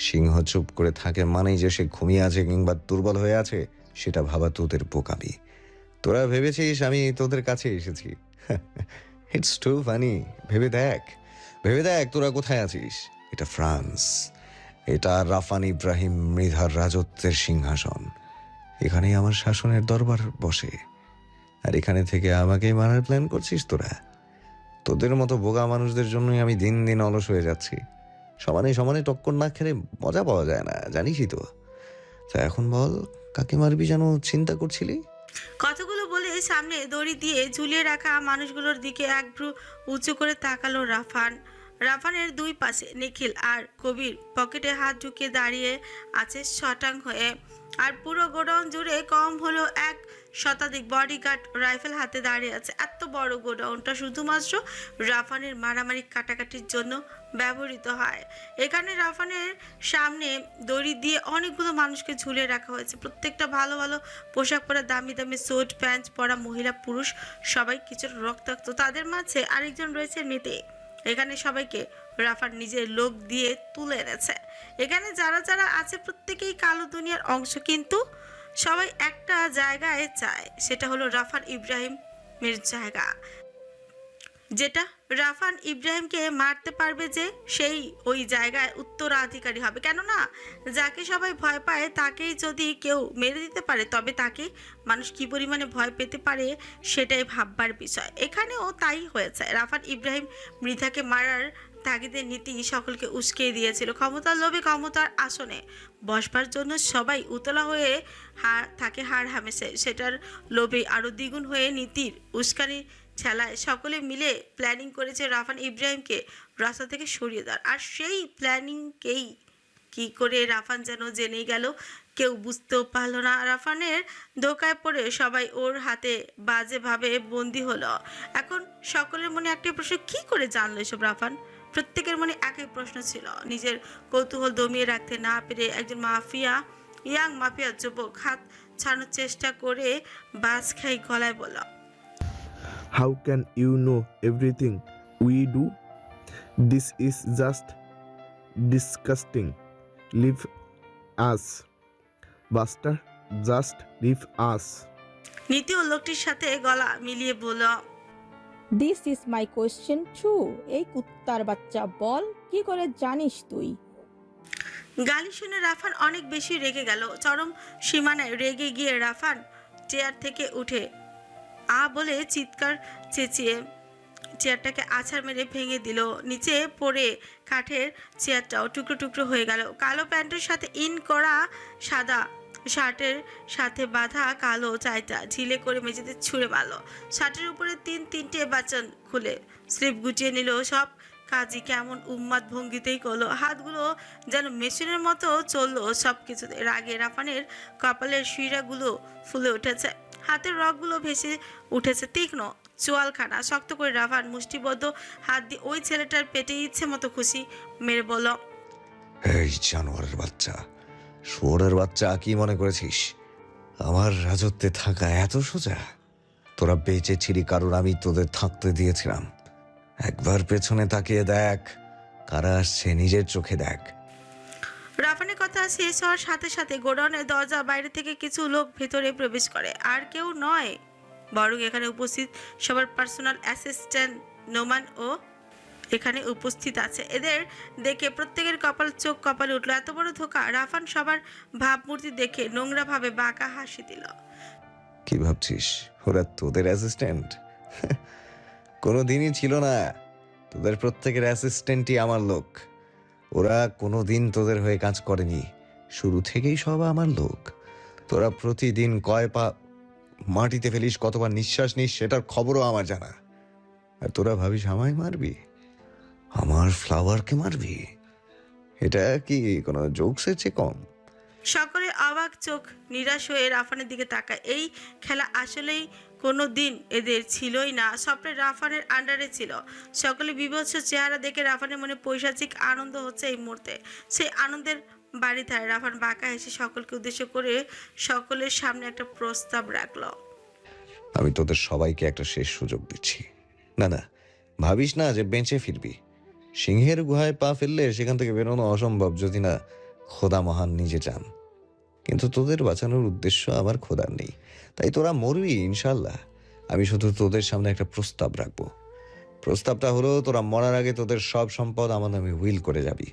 C: সিংহ চুপ করে থাকে মানেই যে সে ঘুমিয়ে আছে কিংবা দুর্বল হয়ে আছে, সেটা ভাবা তোদের বোকামি। তোরা ভেবেছিস আমি তোদের কাছে এসেছি। It's too funny. ভেবে দেখ তোরা কোথায় আছিস। এটা ফ্রান্স, এটা রাফান ইব্রাহিম মৃধার রাজত্বের সিংহাসন। এখানেই আমার শাসনের দরবার বসে, আর এখানে থেকে আমাকেই মারার প্ল্যান করছিস তোরা। তোদের মতো বোকা মানুষদের জন্যই আমি দিন দিন অলস হয়ে যাচ্ছি। সমানে সমানে টক্কর না খেলে মজা পাওয়া যায় না, জানিসই তো। তা এখন বল, কাকে মারবি যেন চিন্তা করছিলি?
A: কথাগুলো বলে সামনে দড়ি দিয়ে ঝুলিয়ে রাখা মানুষগুলোর দিকে এক ভ্রু উঁচু করে তাকালো রাফান। রাফানের দুই পাশে নিখিল আর কবির পকেটে হাত ঢুকিয়ে দাঁড়িয়ে আছে শটাং হয়ে। আর পুরো গোডাউন জুড়ে কম হলো 1 শতাধিক বডিগার্ড রাইফেল হাতে দাঁড়িয়ে আছে। এত বড় গোডাউনটা শুধুমাত্র রাফানের মারামারি কাটাকাটির জন্য ব্যবহৃত হয়। এখানে রাফানের সামনে দড়ি দিয়ে অনেকগুলো মানুষকে ঝুলিয়ে রাখা হয়েছে। প্রত্যেকটা ভালো ভালো পোশাক পরা, দামি দামি স্যুট প্যান্ট পরা মহিলা পুরুষ, সবাই কিছুটা রক্তাক্ত। তাদের মাঝে আরেকজন রয়েছে মৃতে। এখানে সবাইকে রাফান নিজের লোক দিয়ে তুলে এনেছে। এখানে যারা যারা আছে প্রত্যেকেই কালো দুনিয়ার অংশ, কিন্তু সবাই একটা জায়গায় চায়, সেটা হলো রাফান ইব্রাহিমের জায়গা। যেটা রাফান ইব্রাহিমকে মারতে পারবে যে সেই ওই জায়গায় উত্তরাধিকারী হবে। কেননা যাকে সবাই ভয় পায় তাকেই যদি কেউ মেরে দিতে পারে, তবে তাকে মানুষ কী পরিমাণে ভয় পেতে পারে সেটাই ভাববার বিষয়। এখানেও তাই হয়েছে। রাফান ইব্রাহিম মৃধাকে মারার তাগিদের নীতি সকলকে উস্কিয়ে দিয়েছিল। ক্ষমতার লোভে ক্ষমতার আসনে বসবার জন্য সবাই উতলা হয়ে থাকে হার হামেশে। সেটার লোভে আরও দ্বিগুণ হয়ে নীতির উস্কানি ছেলায় সকলে মিলে প্ল্যানিং করেছে রাফান ইব্রাহিমকে রাস্তা থেকে সরিয়ে দেওয়ার। আর সেই প্ল্যানিংকেই কি করে রাফান যেন জেনে গেল, কেউ বুঝতেও পারল না। রাফানের ধোকায় পড়ে সবাই ওর হাতে বাজেভাবে বন্দি হলো। এখন সকলের মনে একটাই প্রশ্ন, কি করে জানলো এসব রাফান? প্রত্যেকের মনে একই প্রশ্ন ছিল। নিজের কৌতূহল দমিয়ে রাখতে না পেরে একজন ইয়াং মাফিয়া যুবক হাত ছাড়ানোর চেষ্টা করে বাস খাই গলায় বলল,
I: How can you know everything we do? This is just disgusting. Leave us, Buster. Just leave us.
A: নীতি ও লোকটির সাথে গলা মিলিয়ে বলল,
L: this is my question too. এই কুত্তার বাচ্চা, বল কি করে জানিস তুই?
A: গালি শুনে রাফান অনেক বেশি রেগে গেল। চরম সীমানায় রেগে গিয়ে রাফান চেয়ার থেকে উঠে বলে চিৎকার চেঁচিয়ে চেয়ারটাকে আছাড় মেরে ভেঙে দিল। নিচে পড়ে কাঠের চেয়ারটাও টুকরো টুকরো হয়ে গেল। কালো প্যান্টের সাথে ইন করা সাদা শার্টের সাথে বাঁধা কালো চাইটা ঝিলে করে মেঝেতে ছুঁড়ে মারল। শার্টের উপরে তিনটে বাচন খুলে স্লিপ গুটিয়ে নিল। সব কাজই কেমন উন্মাদ ভঙ্গিতেই করলো। হাতগুলো যেন মেশিনের মতো চললো সব কিছুতে। রাগে রাফানের কপালের শিরাগুলো ফুলে উঠেছে, হাতের রগগুলো ভেসে উঠেছে তীক্ষ্ণ চোয়ালখানা শক্ত করে রাফান মুষ্টিবদ্ধ হাত দিয়ে ওই ছেলেটার পেটে ইচ্ছে মতো খুশি মেরে বলল,
C: এই জানোয়ারের বাচ্চা, শুয়োরের বাচ্চা, কি মনে করেছিস আমার রাজত্বে থাকা এত সোজা? তোরা বেঁচে ছিলি কারণ আমি তোদের থাকতে দিয়েছিলাম। একবার পেছনে তাকিয়ে দেখ কারা আসছে, নিজের চোখে দেখ।
A: রাফানের কথা শেষ হওয়ার সাথে সাথে গোডাউনের দরজা বাইরে থেকে কিছু লোক ভেতরে প্রবেশ করে। আর কেউ নয়, বরং এখানে উপস্থিত সবার পার্সোনাল অ্যাসিস্ট্যান্ট নোমান ও এখানে উপস্থিত আছে। এদের দেখে প্রত্যেকের চোখ কপালে উঠলো। এত বড় ধোকা! রাফান সবার ভাবমূর্তি দেখে নোংরা ভাবে বাঁকা হাসি দিল।
C: কি ভাবছিস ওরা তোদের অ্যাসিস্ট্যান্ট? কোনো দিনই ছিল না। তোদের প্রত্যেকের অ্যাসিস্ট্যান্টই আমার লোক। ওরা কোনো দিন তোদের হয়ে কাজ করেনি, শুরু থেকেই সব আমার লোক। তোরা প্রতিদিন কয় পা মাটিতে ফেলিস, কতবার নিঃশ্বাস নিস, সেটার খবরও আমার জানা। আর তোরা ভাবিস আমায় মারবি, আমার ফ্লাওয়ারকে মারবি? এটা কি কোনো জোকসের চেয়ে কম?
A: সকলে অবাক চোখ নিরাশ হয়ে রাফানের দিকে তাকায়। এই খেলা আসলেই কোনো দিন এদের ছিলই না, সবটাই রাফানের আন্ডারে ছিল। সকলে বিভৎস চেহারা দেখে রাফানের মনে পৈশাচিক আনন্দ হচ্ছে এই মুহূর্তে। সেই আনন্দের বাড়ি ধারে রাফান বাঁকা হেসে সকলকে উদ্দেশ্য করে সকলের সামনে একটা প্রস্তাব রাখলো।
C: আমি তোদের সবাইকে একটা শেষ সুযোগ দিচ্ছি। না না, ভাবিস না যে বেঁচে ফিরবি। সিংহের গুহায় পা ফেললে সেখান থেকে বেরোনো অসম্ভব, যদি না খোদা মহান নিজে চান, কিন্তু তোদের বাঁচানোর উদ্দেশ্য আমার খোদার নেই। তাই তোরা মরবি ইনশাল্লাহ। আমি শুধু তোদের সামনে একটা প্রস্তাব রাখবো। প্রস্তাবটা হলো, তোরা মরার আগে তোদের সব সম্পদ আমার নামে উইল করে যাবি।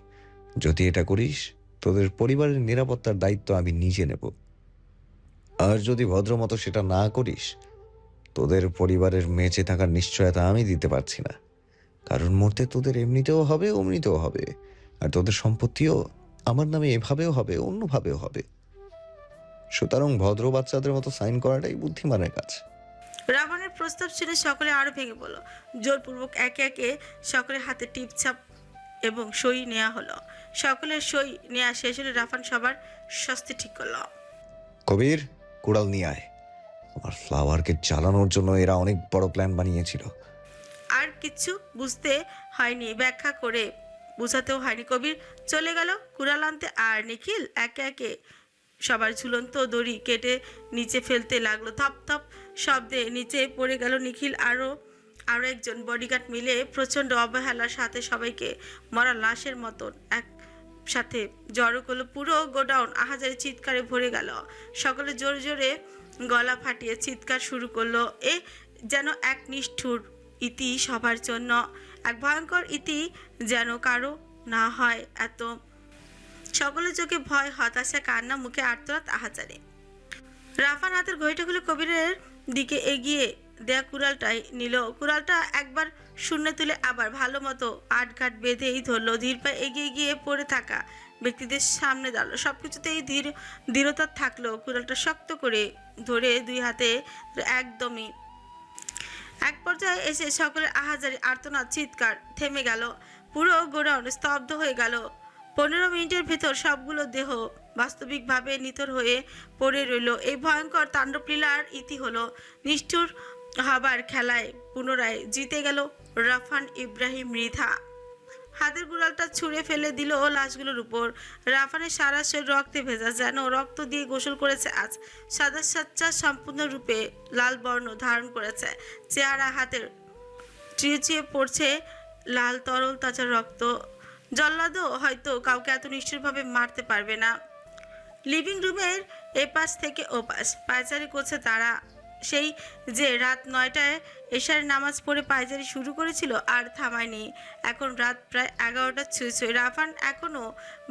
C: যদি এটা করিস, তোদের পরিবারের নিরাপত্তার দায়িত্ব আমি নিজে নেব। আর যদি ভদ্রমতো সেটা না করিস, তোদের পরিবারের বেঁচে থাকার নিশ্চয়তা আমি দিতে পারছি না। কারণ মরতে তোদের এমনিতেও হবে, অমনিতেও হবে। আর তোদের সম্পত্তিও আমার নামে এভাবেও হবে, অন্যভাবেও হবে। সুতরাং ভদ্র বাচ্চাদের মতো সাইন করাটাই বুদ্ধিমানের কাজ।
A: রাফানের প্রস্তাব শুনে সকলে আরো ভেঙে পড়ল। জোরপূর্বক একে একে সকলের হাতে টিপছাপ এবং সই নেওয়া হলো। সকলের সই নেওয়া শেষ হলে রাফান সবার স্বস্তি ঠিক করলো।
C: কবির, কুড়াল নিয়ে আয়। আমার ফ্লাওয়ারকে জ্বালানোর জন্য এরা অনেক বড় প্ল্যান বানিয়েছিল।
A: আর কিছু বুঝতে হয়নি, ব্যাখ্যা করে বুঝাতেও হয়নি। কবির চলে গেল কুড়াল আনতে, আর নিখিল একে একে সবার ঝুলন্ত দড়ি কেটে নিচে ফেলতে লাগলো। থপ থপ শব্দে নিচে পড়ে গেল নিখিল। আরও একজন বডিগার্ড মিলে প্রচণ্ড অবহেলার সাথে সবাইকে মরা লাশের মতন একসাথে জড়ো করলো। পুরো গোডাউন আহাজারি চিৎকারে ভরে গেল। সকলে জোরে জোরে গলা ফাটিয়ে চিৎকার শুরু করলো। এ যেন এক নিষ্ঠুর ইতি সবার জন্য, এক ভয়ঙ্কর ইতি, যেন কারো না হয় এত। সকলের চোখে ভয়, হতাশা, কান্না, মুখে আর্তনাদ, আহাজারি। রাফান হাতের ঘড়িটা খুলে কবিরের দিকে এগিয়ে দেয়া কুড়ালটাই নিল। কুড়ালটা একবার শূন্য তুলে আবার ভালো মতো আটঘাট বেঁধেই ধরলো। ধীর পায়ে এগিয়ে গিয়ে পড়ে থাকা ব্যক্তিদের সামনে দাঁড়ালো। সবকিছুতেই দৃঢ়তা থাকলো। কুড়ালটা শক্ত করে ধরে দুই হাতে একদমই। এক পর্যায়ে এসে সকলের আহাজারি, আর্তনাদ, চিৎকার থেমে গেল। পুরো গোডাউন স্তব্ধ হয়ে গেল। 15 মিনিটের ভেতর সবগুলো দেহ বাস্তবিকভাবে নিথর হয়ে পড়ে রইল। এই ভয়ঙ্কর তাণ্ডবলীলার ইতি হলো। নিষ্ঠুর হবার খেলায় পুনরায় জিতে গেল রাফান ইব্রাহিম মৃধা। হাতের গুড়ালটা ছুঁড়ে ফেলে দিল লাশগুলোর উপর। রাফানের সারা শরীর রক্তে ভেজা, যেন রক্ত দিয়ে গোসল করেছে আজ। সাদা সাচ্চা সম্পূর্ণরূপে লাল বর্ণ ধারণ করেছে চেহারা। হাতের চিয়ে পড়ছে লাল তরল তাজা রক্ত। জল্লাদও হয়তো কাউকে এত নিষ্ঠুরভাবে মারতে পারবে না। লিভিং রুমের এপাশ থেকে ওপাশ পায়চারি করছে তারা। সেই যে রাত 9টায় এশার নামাজ পড়ে পায়চারি শুরু করেছিল আর থামায়নি। এখন রাত প্রায় 11টা ছুঁই। রাফান এখনও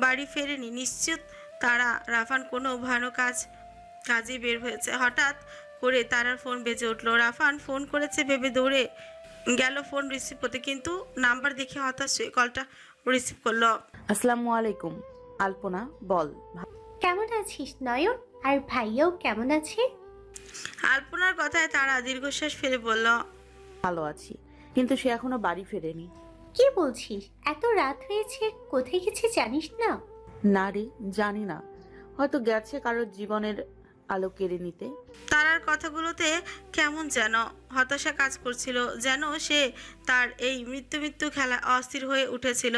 A: বাড়ি ফেরেনি। নিশ্চিত তারা রাফান কোনো ভয়ানক কাজে বের হয়েছে। হঠাৎ করে তারার ফোন বেজে উঠলো। রাফান ফোন করেছে ভেবে দৌড়ে গেল ফোন রিসিভ করতে, কিন্তু নাম্বার দেখে হতাশ হয়ে কলটা রিসিভ করলো।
B: আসসালামু আলাইকুম। আলপনা, বল।
N: কেমন আছিস নয়ন? আর ভাইয়াও কেমন আছে?
A: আলপনার কথায় তারা দীর্ঘশ্বাস ফেলে বলল,
B: ভালো আছি, কিন্তু সে এখনো বাড়ি ফেরেনি।
N: কি বলছিস? এত রাত হয়েছে, কোথায় গেছে জানিস না?
B: না রে, জানি না, হয়তো গেছে কারোর জীবনের আলো কেড়ে নিতে।
A: তারার কথাগুলোতে কেমন যেন হতাশা কাজ করছিল, যেন সে তার এই মৃত্যু খেলা অস্থির হয়ে উঠেছিল।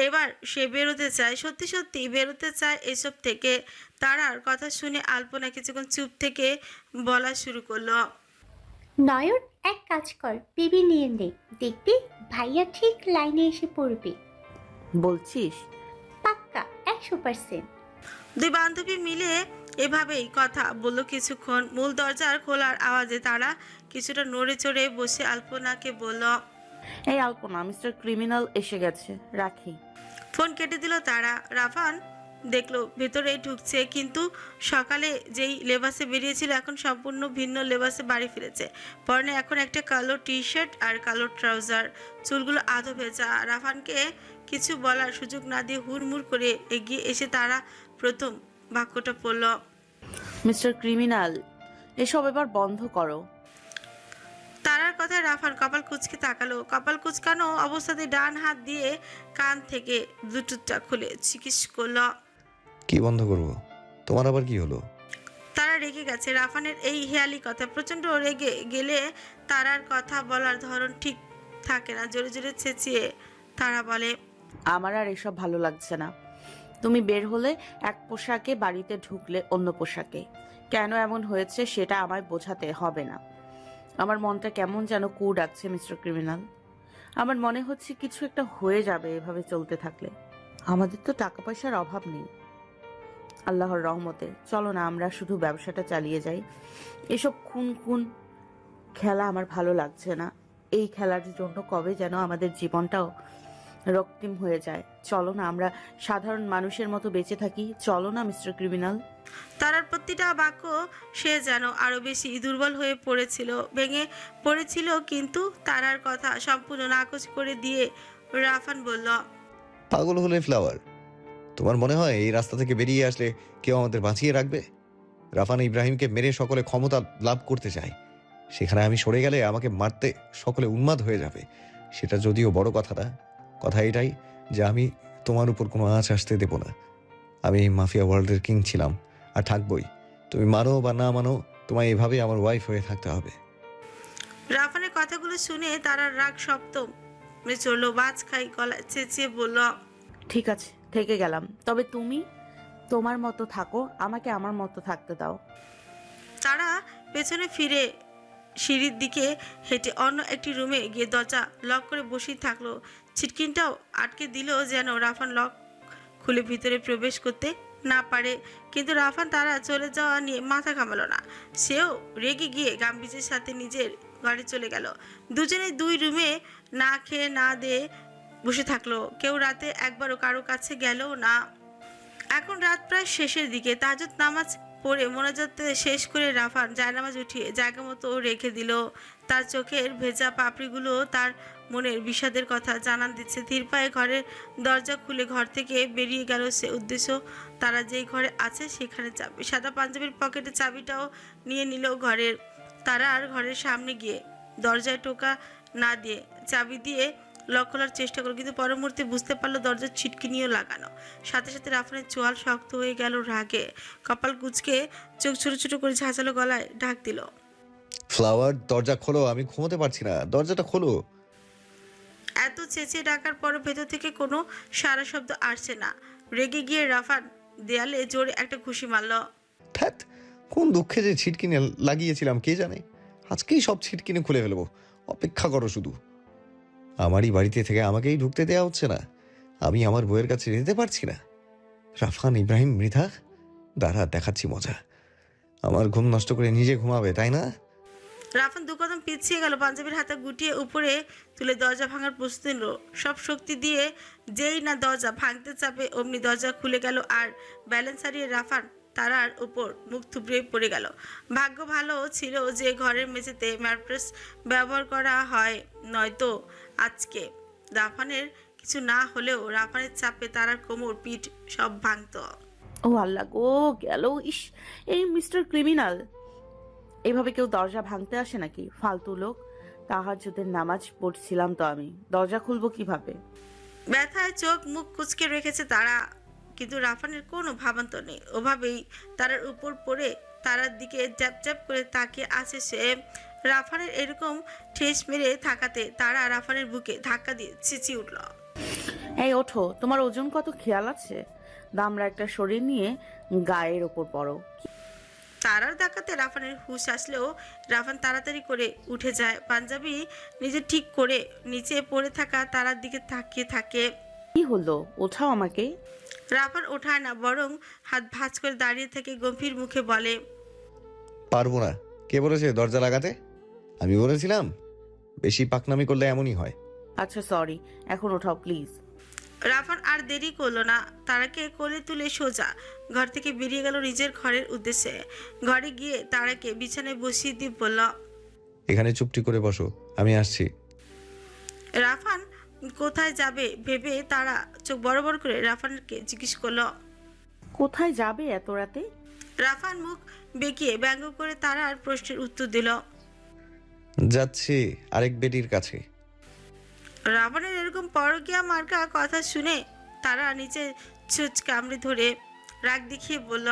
A: এবার সে বেরোতে চায়, সত্যি সত্যি বেরোতে চায় এসব থেকে। তারার কথা শুনে আলপনা কিছুক্ষণ চুপ থেকে বলা শুরু করলো,
N: নয়ন, এক কাজ কর, বিবি নিয়ে নে, দেখবি ভাইয়া ঠিক লাইনে এসে পড়বে।
B: বলছিস?
N: পাক্কা, 100%।
A: দুই বান্ধবী মিলে এভাবেই কথা বলল কিছুক্ষণ। মূল দরজার খোলার আওয়াজে তারা কিছুটা নড়ে চড়ে বসে আলপনাকে বলল,
B: এই আলপনা, মিস্টার ক্রিমিনাল এসে গেছে, রাখি।
A: ফোন কেটে দিল তারা। রাফান দেখলো ভেতরে ঢুকছে, কিন্তু সকালে যেই লেবাসে বেরিয়েছিল এখন সম্পূর্ণ ভিন্ন লেবাসে বাড়ি ফিরেছে। পরনে এখন একটা কালো টি শার্ট আর কালো ট্রাউজার, চুলগুলো আধো ভেজা। রাফানকে কিছু বলার সুযোগ না দিয়ে হুড়মুড় করে এগিয়ে এসে তারা প্রথম বাক্যটা পড়ল,
B: মিস্টার ক্রিমিনাল, এসব এবার বন্ধ করো।
A: তারার কথায় রাফান কপাল কুঁচকে তাকালো। কপাল কুঁচকানো অবস্থাতে ডান হাত দিয়ে কান থেকে ব্লুটুথটা খুলে জিজ্ঞেস করলো,
C: কি বন্ধ করব? তোমার আবার কি হলো?
A: তারা রেগে গেছে রাফানের এই হেয়ালি কথা। প্রচণ্ড রেগে গেলে তারার কথা বলার ধরন ঠিক থাকে না। জোরে জোরে চেঁচিয়ে তারা বলে,
B: আমার আর এসব ভালো লাগছে না। তুমি বের হলে এক পোশাকে, বাড়িতে ঢুকলে অন্য পোশাকে। কেন এমন হয়েছে সেটা আমায় বোঝাতে হবে না। আমার মনটা কেমন যেন কু ডাকছে মিস্টার ক্রিমিনাল। আমার মনে হচ্ছে কিছু একটা হয়ে যাবে এভাবে চলতে থাকলে। আমাদের তো টাকা পয়সার অভাব নেই, আল্লাহর রহমতে। চলো না আমরা শুধু ব্যবসাটা চালিয়ে যাই। এসব খুন খুন খেলা আমার ভালো লাগছে না। এই খেলার জন্য কবে যেন আমাদের জীবনটাও রক্তিম হয়ে যায়। চলো না আমরা সাধারণ মানুষের মতো বেঁচে থাকি। চলো না মিস্টার ক্রিমিনাল।
A: তারার প্রতিটা বাক্য সে যেন আরো বেশি দুর্বল হয়ে পড়েছিল, ভেঙে পড়েছিল। কিন্তু তারার কথা সম্পূর্ণ নাকচ করে দিয়ে রাফান বলল,
C: পাগল হলে ফ্লাওয়ার, তোমার মনে হয় এই রাস্তা থেকে বেরিয়ে আসলে কেউ আমাদের বাঁচিয়ে রাখবে? রাফান ইব্রাহিমকে মেরে সকলে ক্ষমতা লাভ করতে চায়, সেখানে আমি সরে গেলে আমাকে মারতে সকলে উন্মাদ হয়ে যাবে। সেটা যদিও বড় কথা না, কথা এটাই যে আমি তোমার উপর কোনো আঁচ আসতে দেব না। আমি এই মাফিয়া ওয়ার্ল্ডের কিং ছিলাম আর থাকবই। তুমি মানো বা না মানো, তোমায় এভাবেই আমার ওয়াইফ হয়ে থাকতে হবে।
A: রাফানের কথাগুলো শুনে তারার রাগ সপ্তম চললো। বাজ খাই গলায় চেঁচিয়ে বলল,
B: ঠিক আছে, থেকে গেলাম। তবে তুমি তোমার মতো থাকো, আমাকে আমার মতো থাকতে দাও।
A: তারা পেছনে ফিরে সিঁড়ির দিকে হেঁটে অন্য একটি রুমে গিয়ে দরজা লক করে বসেই থাকলো। ছিটকিনটাও আটকে দিল যেন রাফান লক খুলে ভিতরে প্রবেশ করতে না পারে। কিন্তু রাফান তারা চলে যাওয়া নিয়ে মাথা ঘামালো না। সেও রেগে গিয়ে গাম্ভীর্যের সাথে নিজের ঘরে চলে গেল। দুজনে দুই রুমে না খেয়ে না দিয়ে বসে থাকলো। কেউ রাতে একবারও কারো কাছে গেল না। এখন রাত প্রায় শেষের দিকে। তাহাজ্জুদ নামাজ পড়ে মোনাজাত শেষ করে রাফান জায়নামাজ উঠিয়ে জায়গা মতো রেখে দিল। তার চোখের ভেজা পাপড়িগুলো তার মনের বিষাদের কথা জানান দিচ্ছে। ধীর পায়ে ঘরের দরজা খুলে ঘর থেকে বেরিয়ে গেল সে। উদ্দেশ্য তারা যেই ঘরে আছে সেখানে যাবে। সাদা পাঞ্জাবির পকেটে চাবিটাও নিয়ে নিল ঘরের। তারা আর ঘরের সামনে গিয়ে দরজায় টোকা না দিয়ে চাবি দিয়ে লক খোলার চেষ্টা করলো, কিন্তু পর মুহূর্তে বুঝতে পারলো দরজার ছিটকিনিও লাগানো। সাথে সাথে রাফানের চোয়াল শক্ত হয়ে গেল রাগে। কপাল কুঁচকে চোখ ছোট ছোট করে ঝাঁঝালো গলায় ডাক দিল,
C: ফ্লাওয়ার, দরজা খোলো, আমি ঘুমোতে পারছি না, দরজাটা খোলো।
A: এত চেঁচিয়ে ডাকার পরও ভেতর থেকে কোনো সারা শব্দ আসছে না। রেগে গিয়ে রাফান দেয়ালে জোরে একটা ঘুষি মারল।
C: ধ্যাৎ, কোন দুঃখে যে ছিটকিনে লাগিয়েছিলাম কে জানে। আজকেই সব ছিটকিনে খুলে ফেলবো, অপেক্ষা করো শুধু। আমারই বাড়িতে থেকে আমাকেই ঢুকতে দেওয়া হচ্ছে না, আমি আমার বউয়ের কাছে যেতে পারছি না। রাফান ইব্রাহিম মৃধা, দাঁড়া দেখাচ্ছি মজা। আমার ঘুম নষ্ট করে নিজে ঘুমাবে তাই না?
A: রাফান দু কদম পিছিয়ে গেল, পাঞ্জাবির হাতে গুটিয়ে উপরে তুলে দরজা ভাঙার প্রস্তুতি নিল। সব শক্তি দিয়ে যেই না দরজা ভাঙতে চাপে অমনি দরজা খুলে গেল আর ব্যালেন্স হারিয়ে রাফান তারার উপর মুখ থুবড়ে পড়ে গেল। ভাগ্য ভালো ছিল যে ঘরের মেঝেতে ম্যাট্রেস ব্যবহার করা হয়, নয়তো আজকে রাফানের কিছু না হলেও রাফানের চাপে তারার কোমর পিঠ সব ভাঙত।
B: ও আল্লাহ গো, গেল। ইস, এই মিস্টার ক্রিমিনাল, এইভাবে কেউ দরজা ভাঙতে আসে নাকি? ফালতু লোক। তাহাজ্জুদের নামাজ পড়ছিলাম তো আমি, দরজা খুলবো কিভাবে?
A: ব্যথায় চোখ মুখ কুঁচকে রেখেছে তারা, কিন্তু রাফানের কোনো ভাবান্তর নেই। ওভাবেই তারার উপর পড়ে তারার দিকে জ্যাপ জ্যাপ করে তাকিয়ে আছে সে। রাফানের এরকম ঠেস মেরে থাকাতে তারা রাফানের বুকে ধাক্কা দিয়ে চেঁচিয়ে উঠল,
B: এই ওঠো, তোমার ওজন কত খেয়াল আছে? দামরা একটা শরীর নিয়ে গায়ের ওপর পড়ো।
A: তারার ধাক্কাতে রাফানের হুঁশ আসলেও রাফান তাড়াতাড়ি করে উঠে যায়। পাঞ্জাবি নিজে ঠিক করে নিচে পড়ে থাকা তারার দিকে তাকিয়ে থাকে।
B: কি হলো? ওঠাও আমাকে।
A: রাফান ওঠায় না, বরং হাত ভাঁজ করে দাঁড়িয়ে থেকে গম্ভীর মুখে বলে,
C: পারবো না। কে বলেছে দরজা লাগাতে? আমি বলেছিলাম? বেশি পাকনামি করলে এমনই হয়।
B: আচ্ছা সরি, এখন ওঠাও প্লিজ।
A: রাফান আর দেরি করলো না, তারাকে কোলে তুলে সোজা ঘর থেকে বেরিয়ে গেল নিজের ঘরের উদ্দেশ্যে। ঘরে গিয়ে তারাকে বিছানায় বসিয়ে দিয়ে বলল,
C: এখানে চুপটি করে বসো, আমি আসছি।
A: রাফান কোথায় যাবে ভেবে তারা চোখ বড় বড় করে রাফানকে জিজ্ঞেস করলো,
B: কোথায় যাবে এত রাতে?
A: রাফান মুখ বেঁকিয়ে ব্যঙ্গ করে তারার প্রশ্নের উত্তর দিল,
C: যাচ্ছি আরেক বেটির কাছে।
A: রাফানের এরকম পরকীয়া মার্কা কথা শুনে তারা নিচে চোচ কামড়ে ধরে রাগ দেখিয়ে বলল,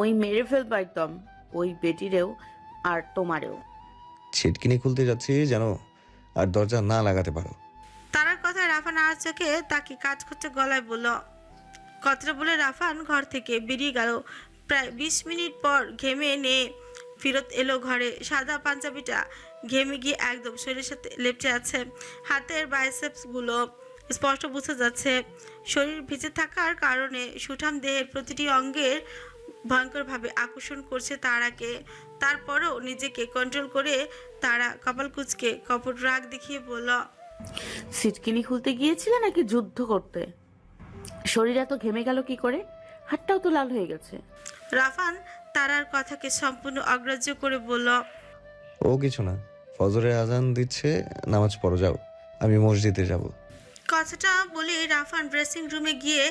B: ওই মেরে ফেলবো একদম, ওই বেটিরেও আর তোমারেও।
C: ছিটকিনি খুলতে যাচ্ছি যেন আর দরজা না লাগাতে পারো।
A: তারার কথায় রাফান আর চোখে তাকে কাজ করতে গলায় বলল। কথাটা বলে রাফান ঘর থেকে বেরিয়ে গেল। প্রায় 20 মিনিট পর ঘেমে নিয়ে ফিরত এলো ঘরে। সাদা পাঞ্জাবিটা ঘেমে গিয়ে একদম শরীরের সাথে লেপটে আছে। হাতের বাইসেপসগুলো স্পষ্ট বোঝা যাচ্ছে শরীর ভিজে থাকার কারণে সুঠাম দেহের প্রতিটি অঙ্গের ভয়ঙ্করভাবে আকর্ষণ করছে তারাকে। তারপরও নিজেকে কন্ট্রোল করে তারা কপাল কুঁচকে কপট রাগ দেখিয়ে বলল,
B: সিটকিনি খুলতে গিয়েছিলে নাকি যুদ্ধ করতে? শরীর এত ঘেমে গেল কি করে? হাতটাও তো লাল হয়ে গেছে।
A: রাফান তারার কথাকে সম্পূর্ণ অগ্রাহ্য করে বলল,
C: ও কিছু না, ফজরের আজান দিচ্ছে, নামাজ পড়ো যাও, আমি মসজিদে যাব।
A: কথাটা বলে রাফান ড্রেসিং রুমে গিয়ে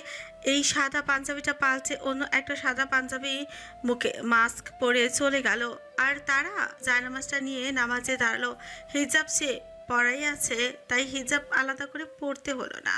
A: এই সাদা পাঞ্জাবিটা পাল্টে অন্য একটা সাদা পাঞ্জাবি, মুখে মাস্ক পরে চলে গেল। আর তারা জায়নামাজটা নিয়ে নামাজে দাঁড়ালো। হিজাব সে পরাই আছে, তাই হিজাব আলাদা করে পড়তে হলো না।